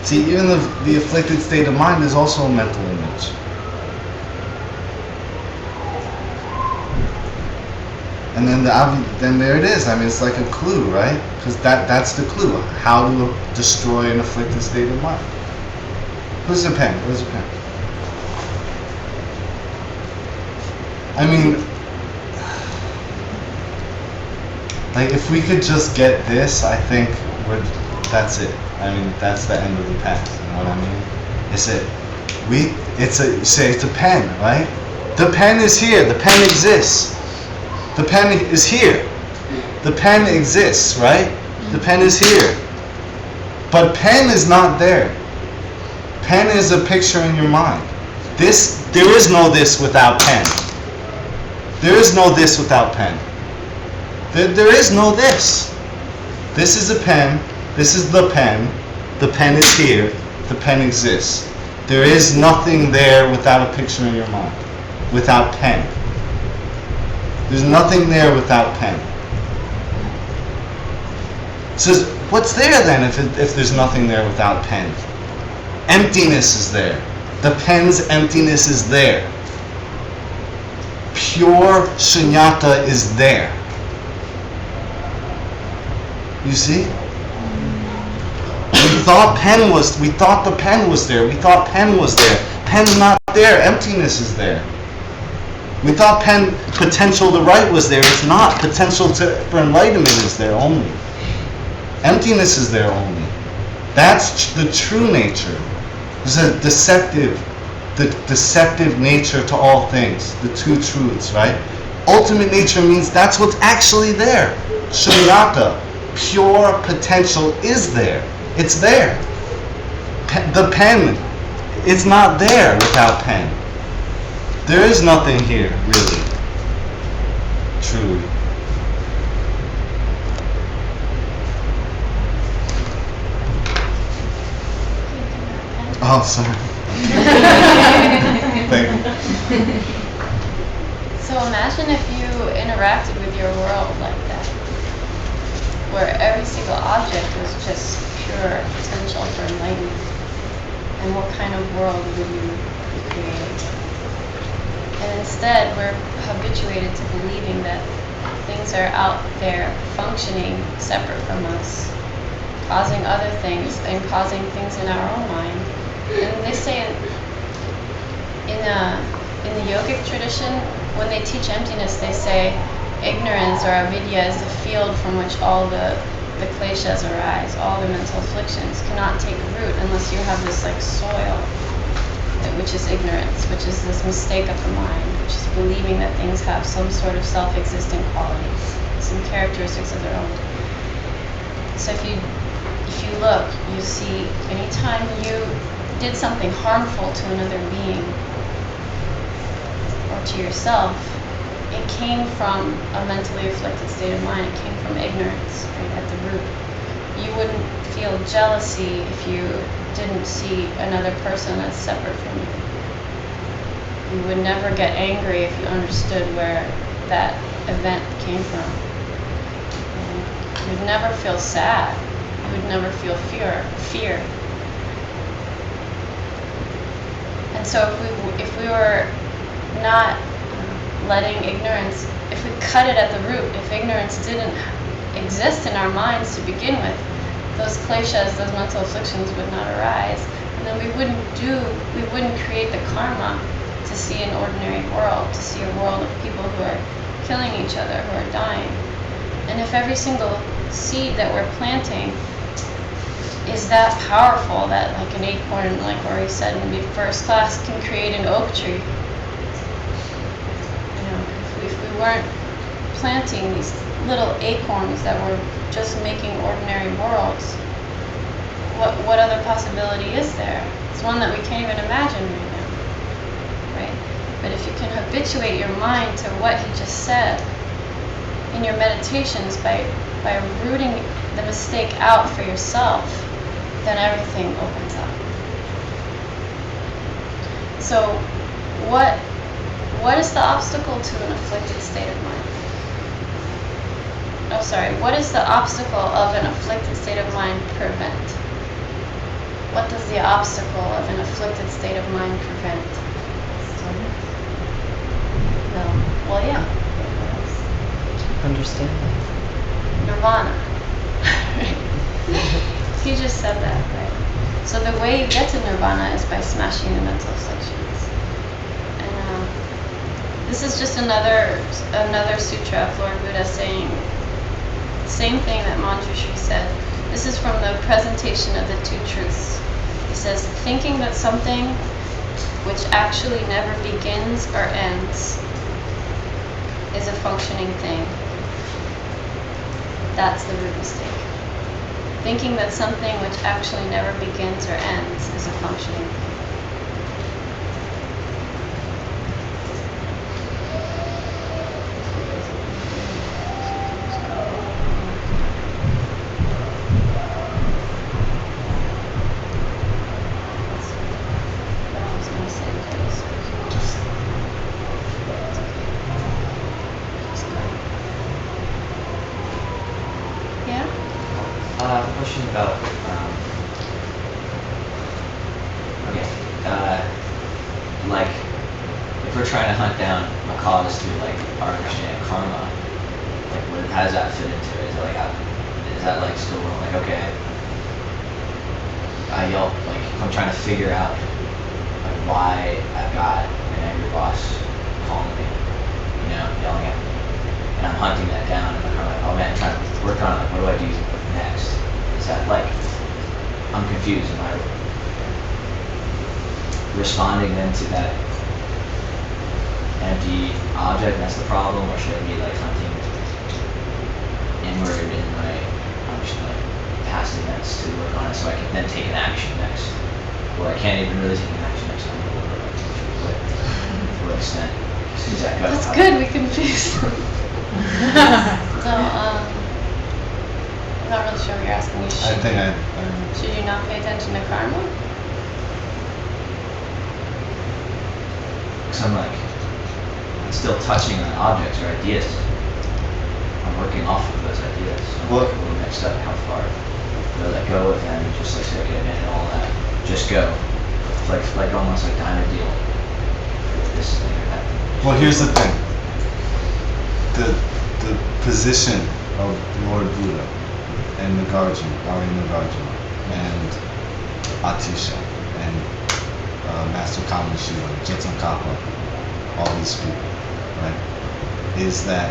See, even the afflicted state of mind is also a mental image. And then then there it is. I mean, it's like a clue, right? Because that's the clue. How to destroy an afflicted state of mind. Where's the pen? Where's the pen? I mean, like if we could just get this, I think that's it. I mean, that's the end of the path. You know what I mean? It's it. You say it's a pen, right? The pen is here. The pen exists. The pen is here. The pen exists, right? The pen is here. But pen is not there. Pen is a picture in your mind. There is no this without pen. There is no this without pen. There is no this. This is a pen. This is the pen. The pen is here. The pen exists. There is nothing there without a picture in your mind. Without pen. There's nothing there without pen. So what's there then if there's nothing there without pen? Emptiness is there. The pen's emptiness is there. Pure shunyata is there. You see? We thought the pen was there. We thought pen was there. Pen's not there. Emptiness is there. We thought potential to write was there. It's not. Potential for enlightenment is there only. Emptiness is there only. That's the true nature. There's a deceptive nature to all things. The two truths, right? Ultimate nature means that's what's actually there. Shunyata, pure potential is there. It's there. The pen is not there without pen. There is nothing here, really. Truly. Oh, sorry. Thank you. So imagine if you interacted with your world like that, where every single object was just pure potential for enlightenment. And what kind of world would you be creating? And instead, we're habituated to believing that things are out there functioning separate from us, causing other things and causing things in our own mind. And they say in the yogic tradition, when they teach emptiness, they say ignorance or avidya is the field from which all the kleshas arise, all the mental afflictions cannot take root unless you have this like soil, which is ignorance, which is this mistake of the mind, which is believing that things have some sort of self-existing qualities, some characteristics of their own. So if you look, you see anytime you did something harmful to another being or to yourself, it came from a mentally afflicted state of mind. It came from ignorance, right, at the root. You wouldn't feel jealousy if you didn't see another person as separate from you. You would never get angry if you understood where that event came from. You'd never feel sad. You would never feel fear. And so if we were not letting ignorance, if we cut it at the root, if ignorance didn't exist in our minds to begin with, those kleshas, those mental afflictions would not arise. And then we wouldn't create the karma to see an ordinary world, to see a world of people who are killing each other, who are dying. And if every single seed that we're planting is that powerful, that like an acorn, like Ori said in the first class, can create an oak tree. If we weren't planting these little acorns that were just making ordinary worlds, what other possibility is there? It's one that we can't even imagine right now, right? But if you can habituate your mind to what he just said in your meditations by rooting the mistake out for yourself, then everything opens up. So what is the obstacle to an afflicted state of mind? Oh, sorry. What is the obstacle of an afflicted state of mind prevent? What does the obstacle of an afflicted state of mind prevent? No. Well, yeah. understand that. Nirvana. He just said that, right? So the way you get to nirvana is by smashing the mental sections. And this is just another sutra of Lord Buddha saying the same thing that Manjushri said. This is from the presentation of the two truths. He says, thinking that something which actually never begins or ends is a functioning thing. That's the root mistake. Thinking that something which actually never begins or ends is a functioning thing. What I was going to say, please. Just go. Yeah? Question about, okay, like, if we're trying to hunt down a cause through, like, our understanding of karma, like, how does that fit into it? Is it like, is that, like, still, like, okay, I yell, like, if I'm trying to figure out, like, why I've got an angry boss calling me, you know, yelling at me, and I'm hunting that down, and I'm like, oh man, I'm trying to work on, like, what do I do next? Is that, like, I'm confused, am I responding then to that empty object, and that's the problem, or should I be, like, hunting inward in my, like, past events to work on it so I can then take an action next? Or I can't even really take an action next time, or like, to what extent does that go? That's good, we confused them. So, I'm not really sure what you're asking. I think I Should you not pay attention to karma? Because I'm like, I'm still touching on objects or ideas. I'm working off of those ideas. I'm Well- like, well, the next step, how far do I let go of them? Just like say, okay, abandon all that. Just go. Like almost like diamond deal. This thing or that thing. Well, here's the thing. The position of Lord Buddha and Nagarjuna, Ari Nagarjuna, and Atisha, and Master Kamashiva, Jetsun Kappa, all these people, right, is that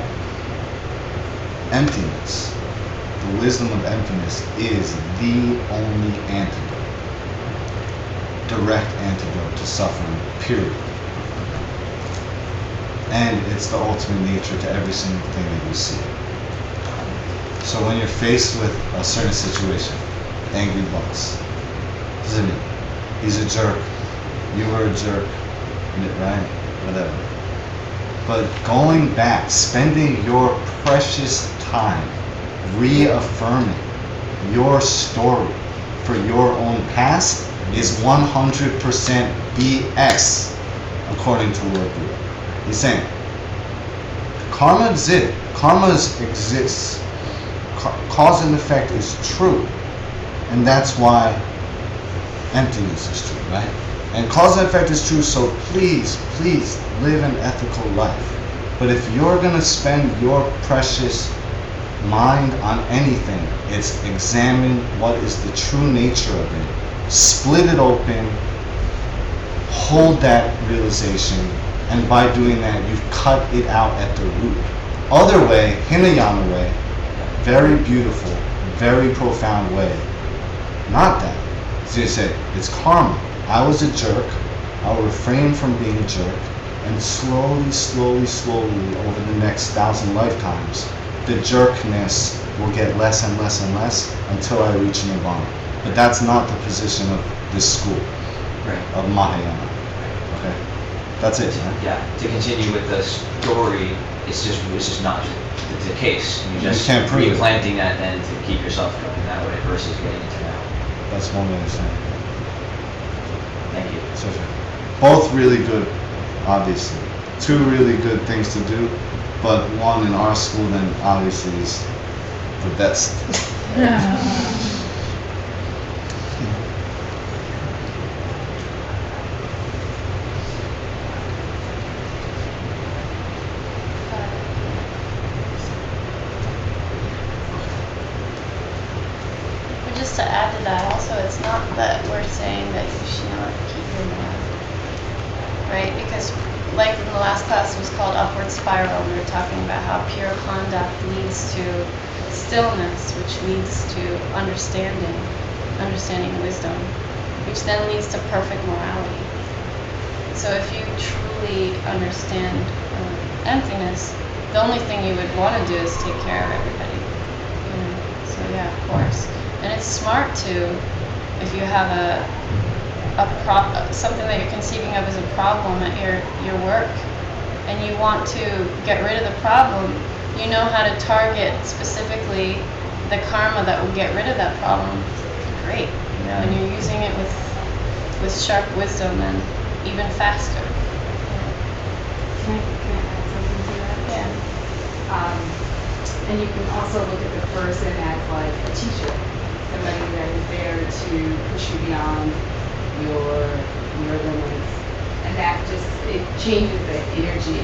emptiness, the wisdom of emptiness is the only antidote, direct antidote to suffering, period. And it's the ultimate nature to every single thing that you see. So when you're faced with a certain situation, angry boss, does it mean he's a jerk, you were a jerk, right? Whatever. But going back, spending your precious time reaffirming your story for your own past is 100% BS, according to Lord Buddha. He's saying, karma exists. Karma exists. Cause and effect is true. And that's why emptiness is true, right? And cause and effect is true, so please, please live an ethical life. But if you're going to spend your precious mind on anything, it's examine what is the true nature of it. Split it open, hold that realization, and by doing that, you've cut it out at the root. Other way, Hinayana way, very beautiful, very profound way. Not that. So you say, it's karma. I was a jerk. I'll refrain from being a jerk. And slowly, slowly, slowly, over the next 1,000 lifetimes, the jerkness will get less and less and less until I reach nirvana. But that's not the position of this school, Right. of Mahayana. Okay? That's it, right? Yeah, to continue with the story, it's just not the case. You're just can't prove it. replanting that then to keep yourself going that way versus getting into now. That's one way to say it. Thank you. So, both really good, obviously. Two really good things to do, but one in our school then obviously is the best. right? Because like in the last class, it was called upward spiral. We were talking about how pure conduct leads to stillness, which leads to understanding wisdom, which then leads to perfect morality. So if you truly understand emptiness, the only thing you would want to do is take care of everybody. So yeah, of course. And it's smart to, if you have something that you're conceiving of as a problem at your work, and you want to get rid of the problem, you know how to target specifically the karma that will get rid of that problem. Great. And you're using it with sharp wisdom and even faster. Can I add something to that? Yeah. And you can also look at the person as like a teacher, somebody that is there to push you beyond your limits, and that just, it changes the energy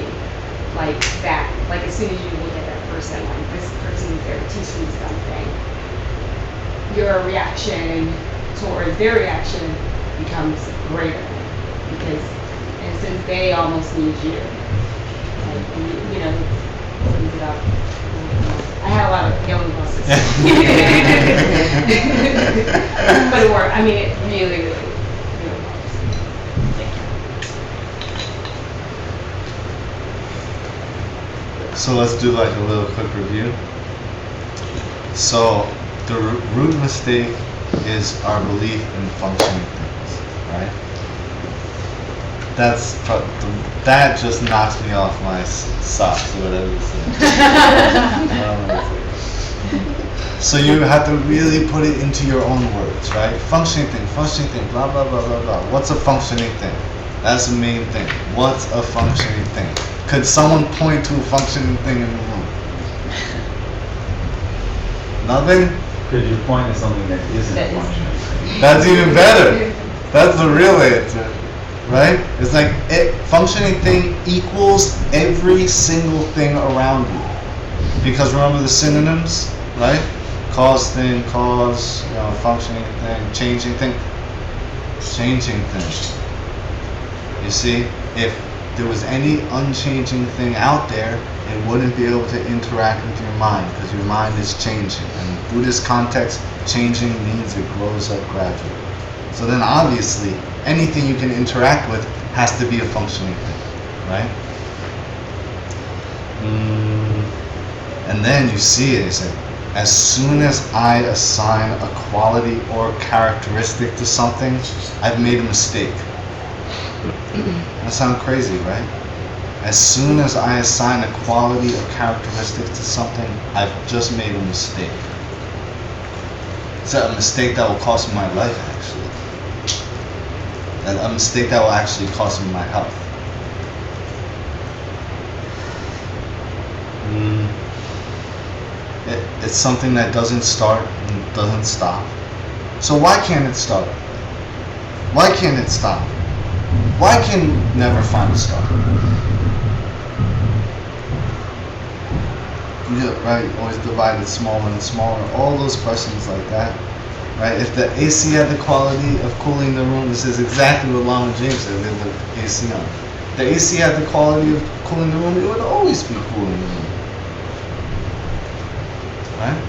like that. Like as soon as you look at that person, like this person is there to teach me something, your reaction towards their reaction becomes greater, because in a sense they almost need you. Like, you know, brings it up. I had a lot of young bosses. But it worked. I mean, it really works. So let's do like a little quick review. So the root mistake is our belief in functioning things, right? That just knocks me off my socks, or whatever you say. So you have to really put it into your own words, right? Functioning thing, blah, blah, blah, blah, blah. What's a functioning thing? That's the main thing. What's a functioning thing? Could someone point to a functioning thing in the room? Nothing? Could you point to something that isn't functioning? That's even better. That's the real answer, right? It's like functioning thing equals every single thing around you. Because remember the synonyms, right? Cause thing, functioning thing, changing thing. You see, if there was any unchanging thing out there, it wouldn't be able to interact with your mind, because your mind is changing. And in Buddhist context, changing means it grows up gradually. So then obviously, anything you can interact with has to be a functioning thing, right? And then you see it, it's like, as soon as I assign a quality or characteristic to something, I've made a mistake. That sounds crazy, right? As soon as I assign a quality or characteristic to something, I've just made a mistake. It's a mistake that will cost me my life, actually. A mistake that will actually cost me my health. It's something that doesn't start and doesn't stop. So why can't it start? Why can't it stop? Why can you never find a start? Yeah, right, always divided smaller and smaller, all those questions like that. Right? If the AC had the quality of cooling the room, this is exactly what Lama James said with the AC on. If the AC had the quality of cooling the room, it would always be cooling the room. Right?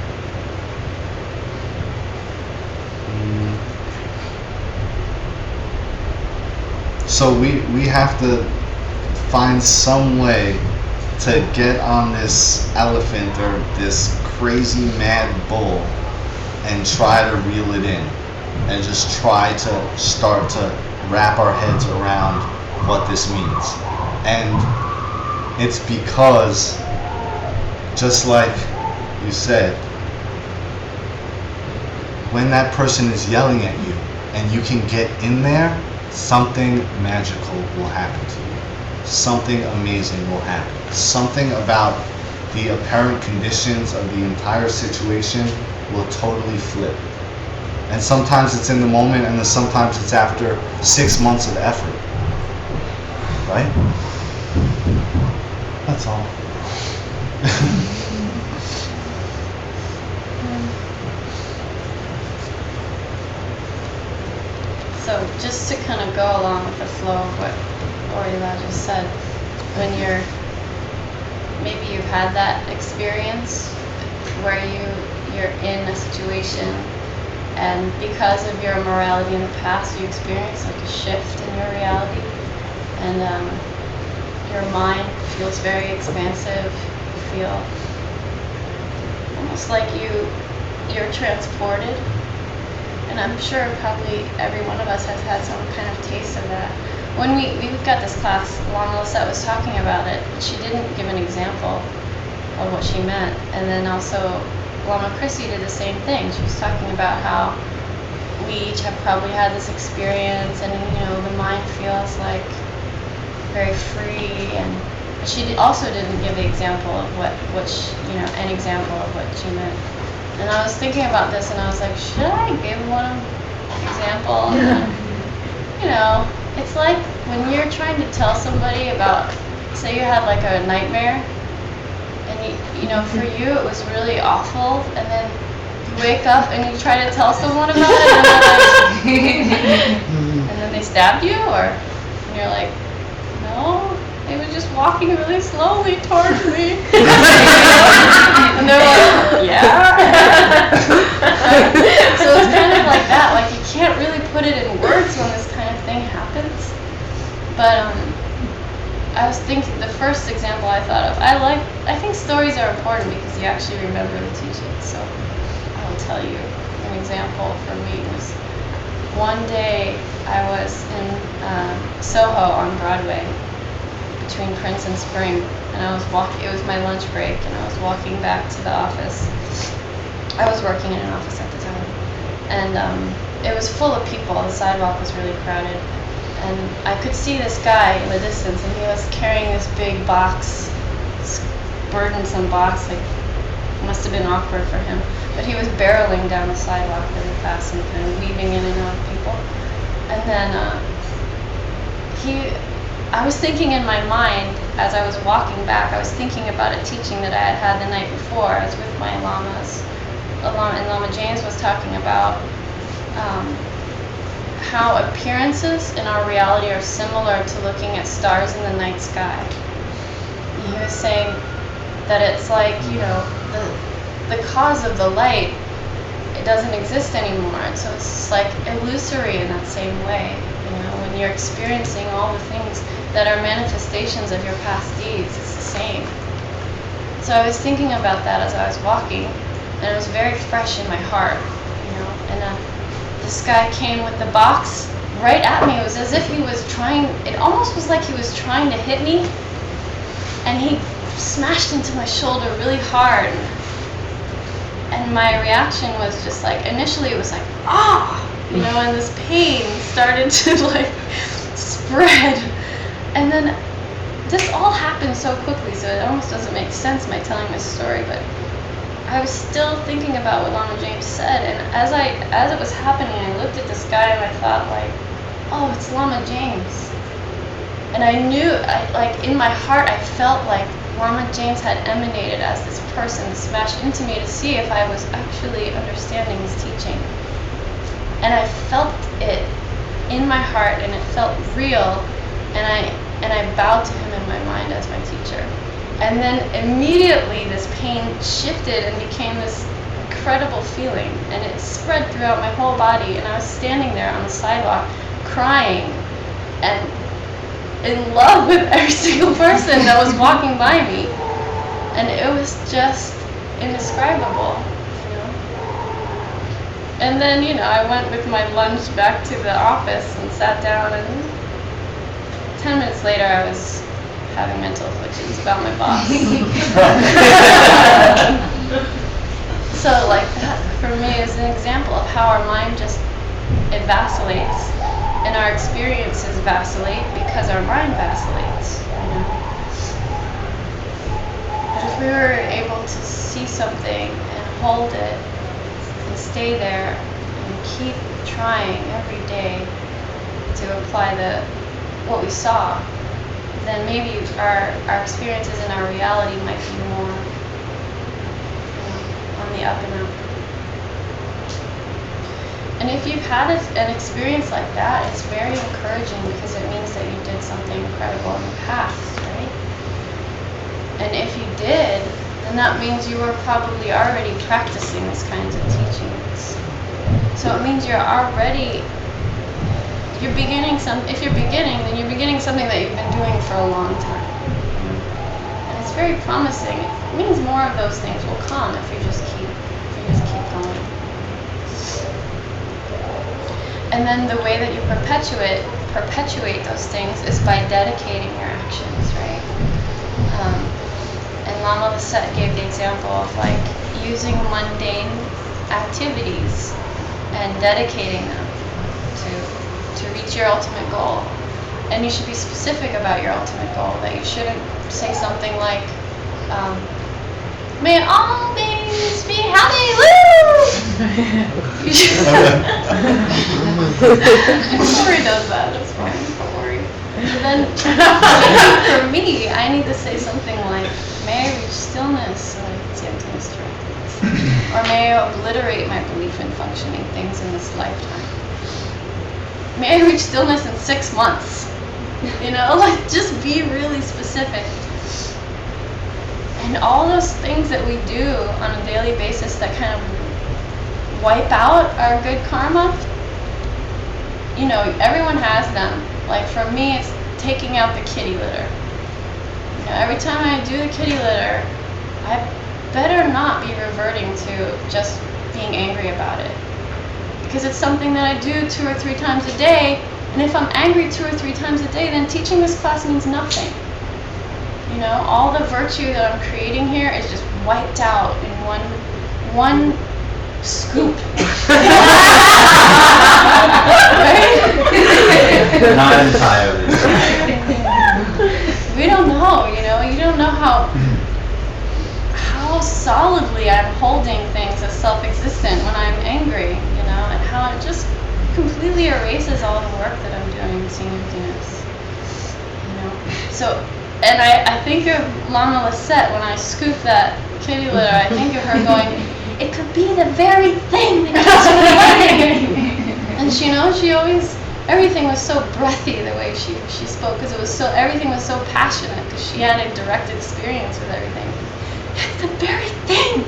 So we have to find some way to get on this elephant or this crazy mad bull and try to reel it in, and just try to start to wrap our heads around what this means. And it's because, just like you said, when that person is yelling at you and you can get in there, something magical will happen to you. Something amazing will happen. Something about the apparent conditions of the entire situation will totally flip. And sometimes it's in the moment, and then sometimes it's after 6 months of effort. Right? That's all. So just to kind of go along with the flow of what Ori just said, when maybe you've had that experience where you're in a situation and because of your morality in the past you experience like a shift in your reality and your mind feels very expansive. You feel almost like you're transported, and I'm sure probably every one of us has had some kind of taste of that. When we've got this class, Lama Lisette was talking about it. She didn't give an example of what she meant, and then also Lama Chrissy did the same thing. She was talking about how we each have probably had this experience, and the mind feels like very free. And she also didn't give the example of an example of what she meant. And I was thinking about this, and I was like, should I give one example? It's like when you're trying to tell somebody about, say you had like a nightmare, and for you it was really awful, and then you wake up and you try to tell someone about it, and then they stabbed you, and you're like, no, they were just walking really slowly towards me. And they're like, yeah. So it's kind of like that. Like you can't really put it in words when this kind of thing happens. But I was thinking, the first example I thought of, I think stories are important because you actually remember the teaching. So I will tell you an example for me was one day I was in Soho on Broadway between Prince and Spring, and I was walking. It was my lunch break, and I was walking back to the office. I was working in an office at the time, and it was full of people. The sidewalk was really crowded, and I could see this guy in the distance, and he was carrying this big box, this burdensome box. Like, it must have been awkward for him, but he was barreling down the sidewalk really fast and kind of weaving in and out of people. And then I was thinking in my mind as I was walking back, I was thinking about a teaching that I had had the night before. I was with my lamas, and Lama James was talking about how appearances in our reality are similar to looking at stars in the night sky. And he was saying that it's like, the cause of the light, it doesn't exist anymore. And so it's like illusory in that same way. When you're experiencing all the things that are manifestations of your past deeds, it's the same. So I was thinking about that as I was walking, and it was very fresh in my heart, and this guy came with the box right at me. It was as if he was trying, it almost was like he was trying to hit me, and he smashed into my shoulder really hard. And my reaction was just like, initially it was like, and this pain started to like spread. And then this all happened so quickly, so it almost doesn't make sense my telling this story, but I was still thinking about what Lama James said, and as it was happening, I looked at this guy and I thought like, oh, it's Lama James. And I knew, in my heart, I felt like Lama James had emanated as this person that smashed into me to see if I was actually understanding his teaching. And I felt it in my heart, and it felt real, and I bowed to him in my mind as my teacher. And then immediately this pain shifted and became this incredible feeling, and it spread throughout my whole body, and I was standing there on the sidewalk crying and in love with every single person that was walking by me. And it was just indescribable. And then, I went with my lunch back to the office and sat down, and 10 minutes later I was having mental afflictions about my boss. So like that for me is an example of how our mind it vacillates, and our experiences vacillate because our mind vacillates. But if we were able to see something and hold it and stay there and keep trying every day to apply what we saw, then maybe our experiences in our reality might be more on the up and up. And if you've had an experience like that, it's very encouraging because it means that you did something incredible in the past, right? And if you did, then that means you were probably already practicing these kinds of teachings. So it means you're beginning if you're beginning, then you're beginning something that you've been doing for a long time. And it's very promising. It means more of those things will come if you just keep going. And then the way that you perpetuate those things is by dedicating your actions, right? And Lama Lisette gave the example of like using mundane activities and dedicating them to reach your ultimate goal. And you should be specific about your ultimate goal. That you shouldn't say something like, "May all beings be happy, woo!" You should. Ori does that. That's fine. Don't worry. But then, for me, I need to say something like, "May I reach stillnss," or "May I obliterate my belief in functioning things in this lifetime." May I reach stillness in 6 months. Like just be really specific. And all those things that we do on a daily basis that kind of wipe out our good karma, everyone has them. Like for me, it's taking out the kitty litter. Every time I do the kitty litter, I better not be reverting to just being angry about it. Because it's something that I do 2 or 3 times a day, and if I'm angry 2 or 3 times a day, then teaching this class means nothing. All the virtue that I'm creating here is just wiped out in one scoop. Not entirely. We don't know, you don't know how solidly I'm holding things as self-existent when I'm angry, and how it just completely erases all the work that I'm doing seeing emptiness. So, and I think of Lama Lisette when I scoop that kitty litter. I think of her going, "It could be the very thing that keeps me learning." And she always, everything was so breathy the way she spoke, because everything was so passionate, because she had a direct experience with everything. That's the very thing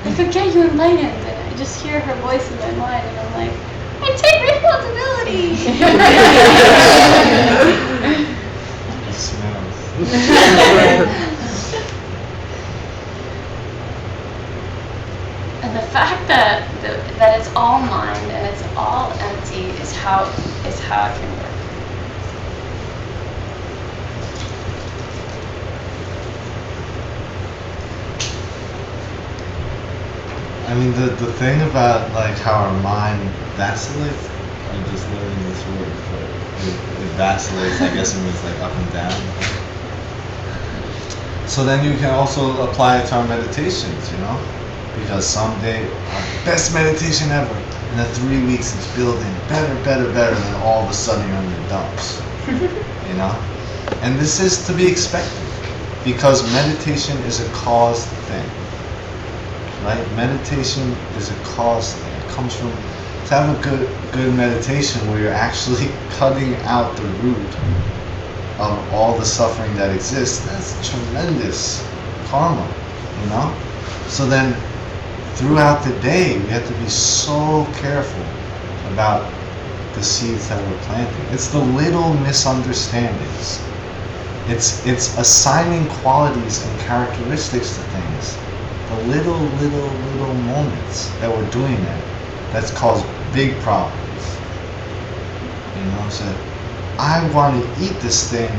that could get you enlightened. And I just hear her voice in my mind, and I'm like, I take responsibility. It smells. And the fact that it's all mind and it's all empty is how it can work. I mean, the thing about like how our mind vacillates, I'm just learning this word, but it vacillates, I guess it means like up and down. So then you can also apply it to our meditations, because someday, our best meditation ever, and then 3 weeks it's building better, and then all of a sudden you're in the dumps, And this is to be expected, because meditation is a caused thing. Right? Meditation is a cause thing. It comes from, to have a good meditation where you're actually cutting out the root of all the suffering that exists. That's tremendous karma, So then throughout the day we have to be so careful about the seeds that we're planting. It's the little misunderstandings. It's assigning qualities and characteristics to things. The little moments that we're doing that's caused big problems. So I want to eat this thing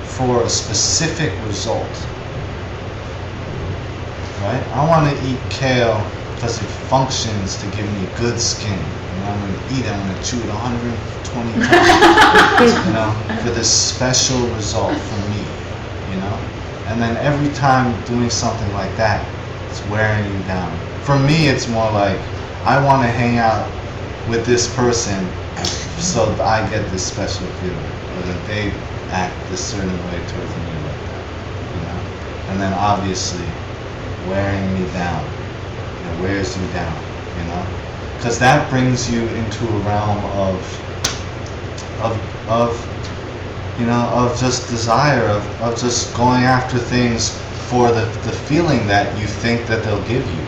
for a specific result. Right? I want to eat kale because it functions to give me good skin. I'm going to eat it, I'm going to chew it 120 times, for this special result for me, And then every time doing something like that, it's wearing you down. For me, it's more like, I want to hang out with this person so that I get this special feeling, or that they act this certain way towards me like that, And then obviously, wearing me down. It wears you down, because that brings you into a realm of you know, of just desire, of just going after things for the feeling that you think that they'll give you.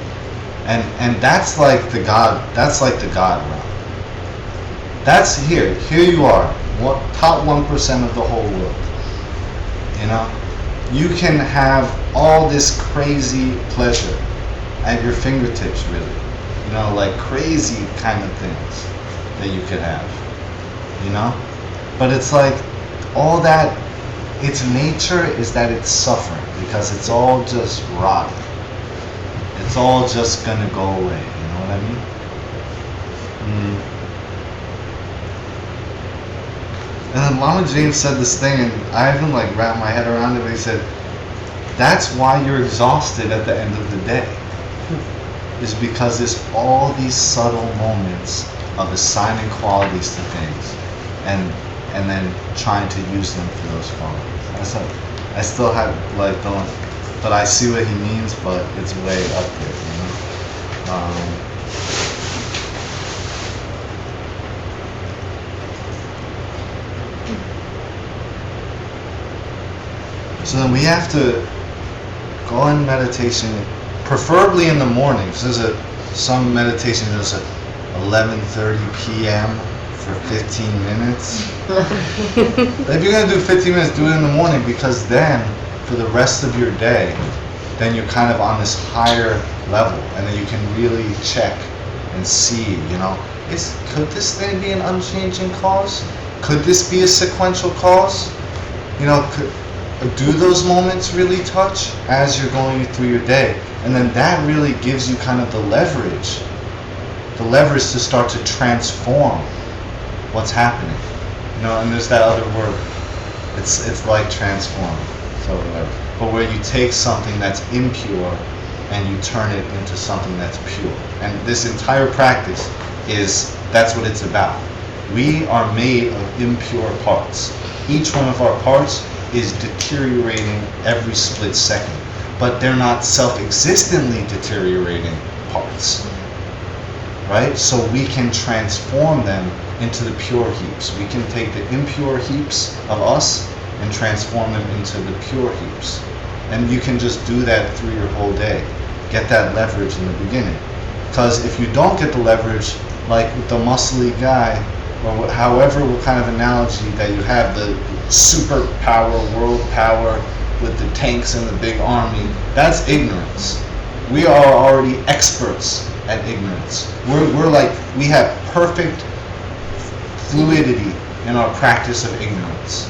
And that's like the God realm. That's here you are, top 1% of the whole world. You know, you can have all this crazy pleasure at your fingertips, really. You know, like crazy kind of things that you could have. You know, but it's like all that. Its nature is that it's suffering because it's all just rotten. It's all just gonna go away. You know what I mean? And then Lama James said this thing, and I haven't like wrapped my head around it, but he said, that's why you're exhausted at the end of the day. Is because there's all these subtle moments of assigning qualities to things and then trying to use them for those qualities. I still have like don't, but I see what he means, but it's way up there, you know. So then we have to go in meditation, preferably in the morning. So there's some meditation that's at 11:30 p.m. for 15 minutes. If you're gonna do 15 minutes, do it in the morning, because then for the rest of your day, then you're kind of on this higher level, and then you can really check and see, you know, could this thing be an unchanging cause? Could this be a sequential cause? You know, do those moments really touch as you're going through your day? And then that really gives you kind of the leverage to start to transform what's happening. You know, and there's that other word. It's like transform. So whatever. But where you take something that's impure and you turn it into something that's pure. And this entire practice that's what it's about. We are made of impure parts. Each one of our parts is deteriorating every split second, but they're not self-existently deteriorating parts, right? So we can transform them into the pure heaps. We can take the impure heaps of us and transform them into the pure heaps. And you can just do that through your whole day. Get that leverage in the beginning. Because if you don't get the leverage, like with the muscly guy, or however, what kind of analogy that you have, the superpower, world power with the tanks and the big army, that's ignorance. We are already experts at ignorance. We're like, we have perfect fluidity in our practice of ignorance.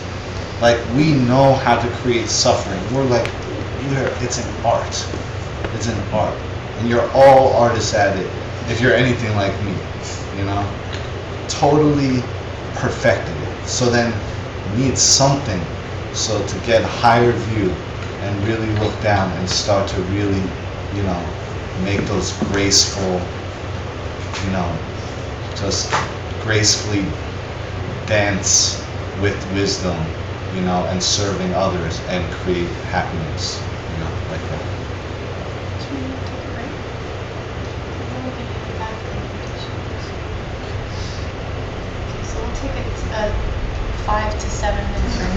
Like, we know how to create suffering. We're like, it's an art. It's an art. And you're all artists at it, if you're anything like me, you know? Totally perfected it. So then need something so to get a higher view and really look down and start to really, you know, make those graceful, you know, just gracefully dance with wisdom, you know, and serving others and create happiness, you know, like that. Should we take a break? And then we can come back and meditation. So we'll take a 5 to 7 minute break.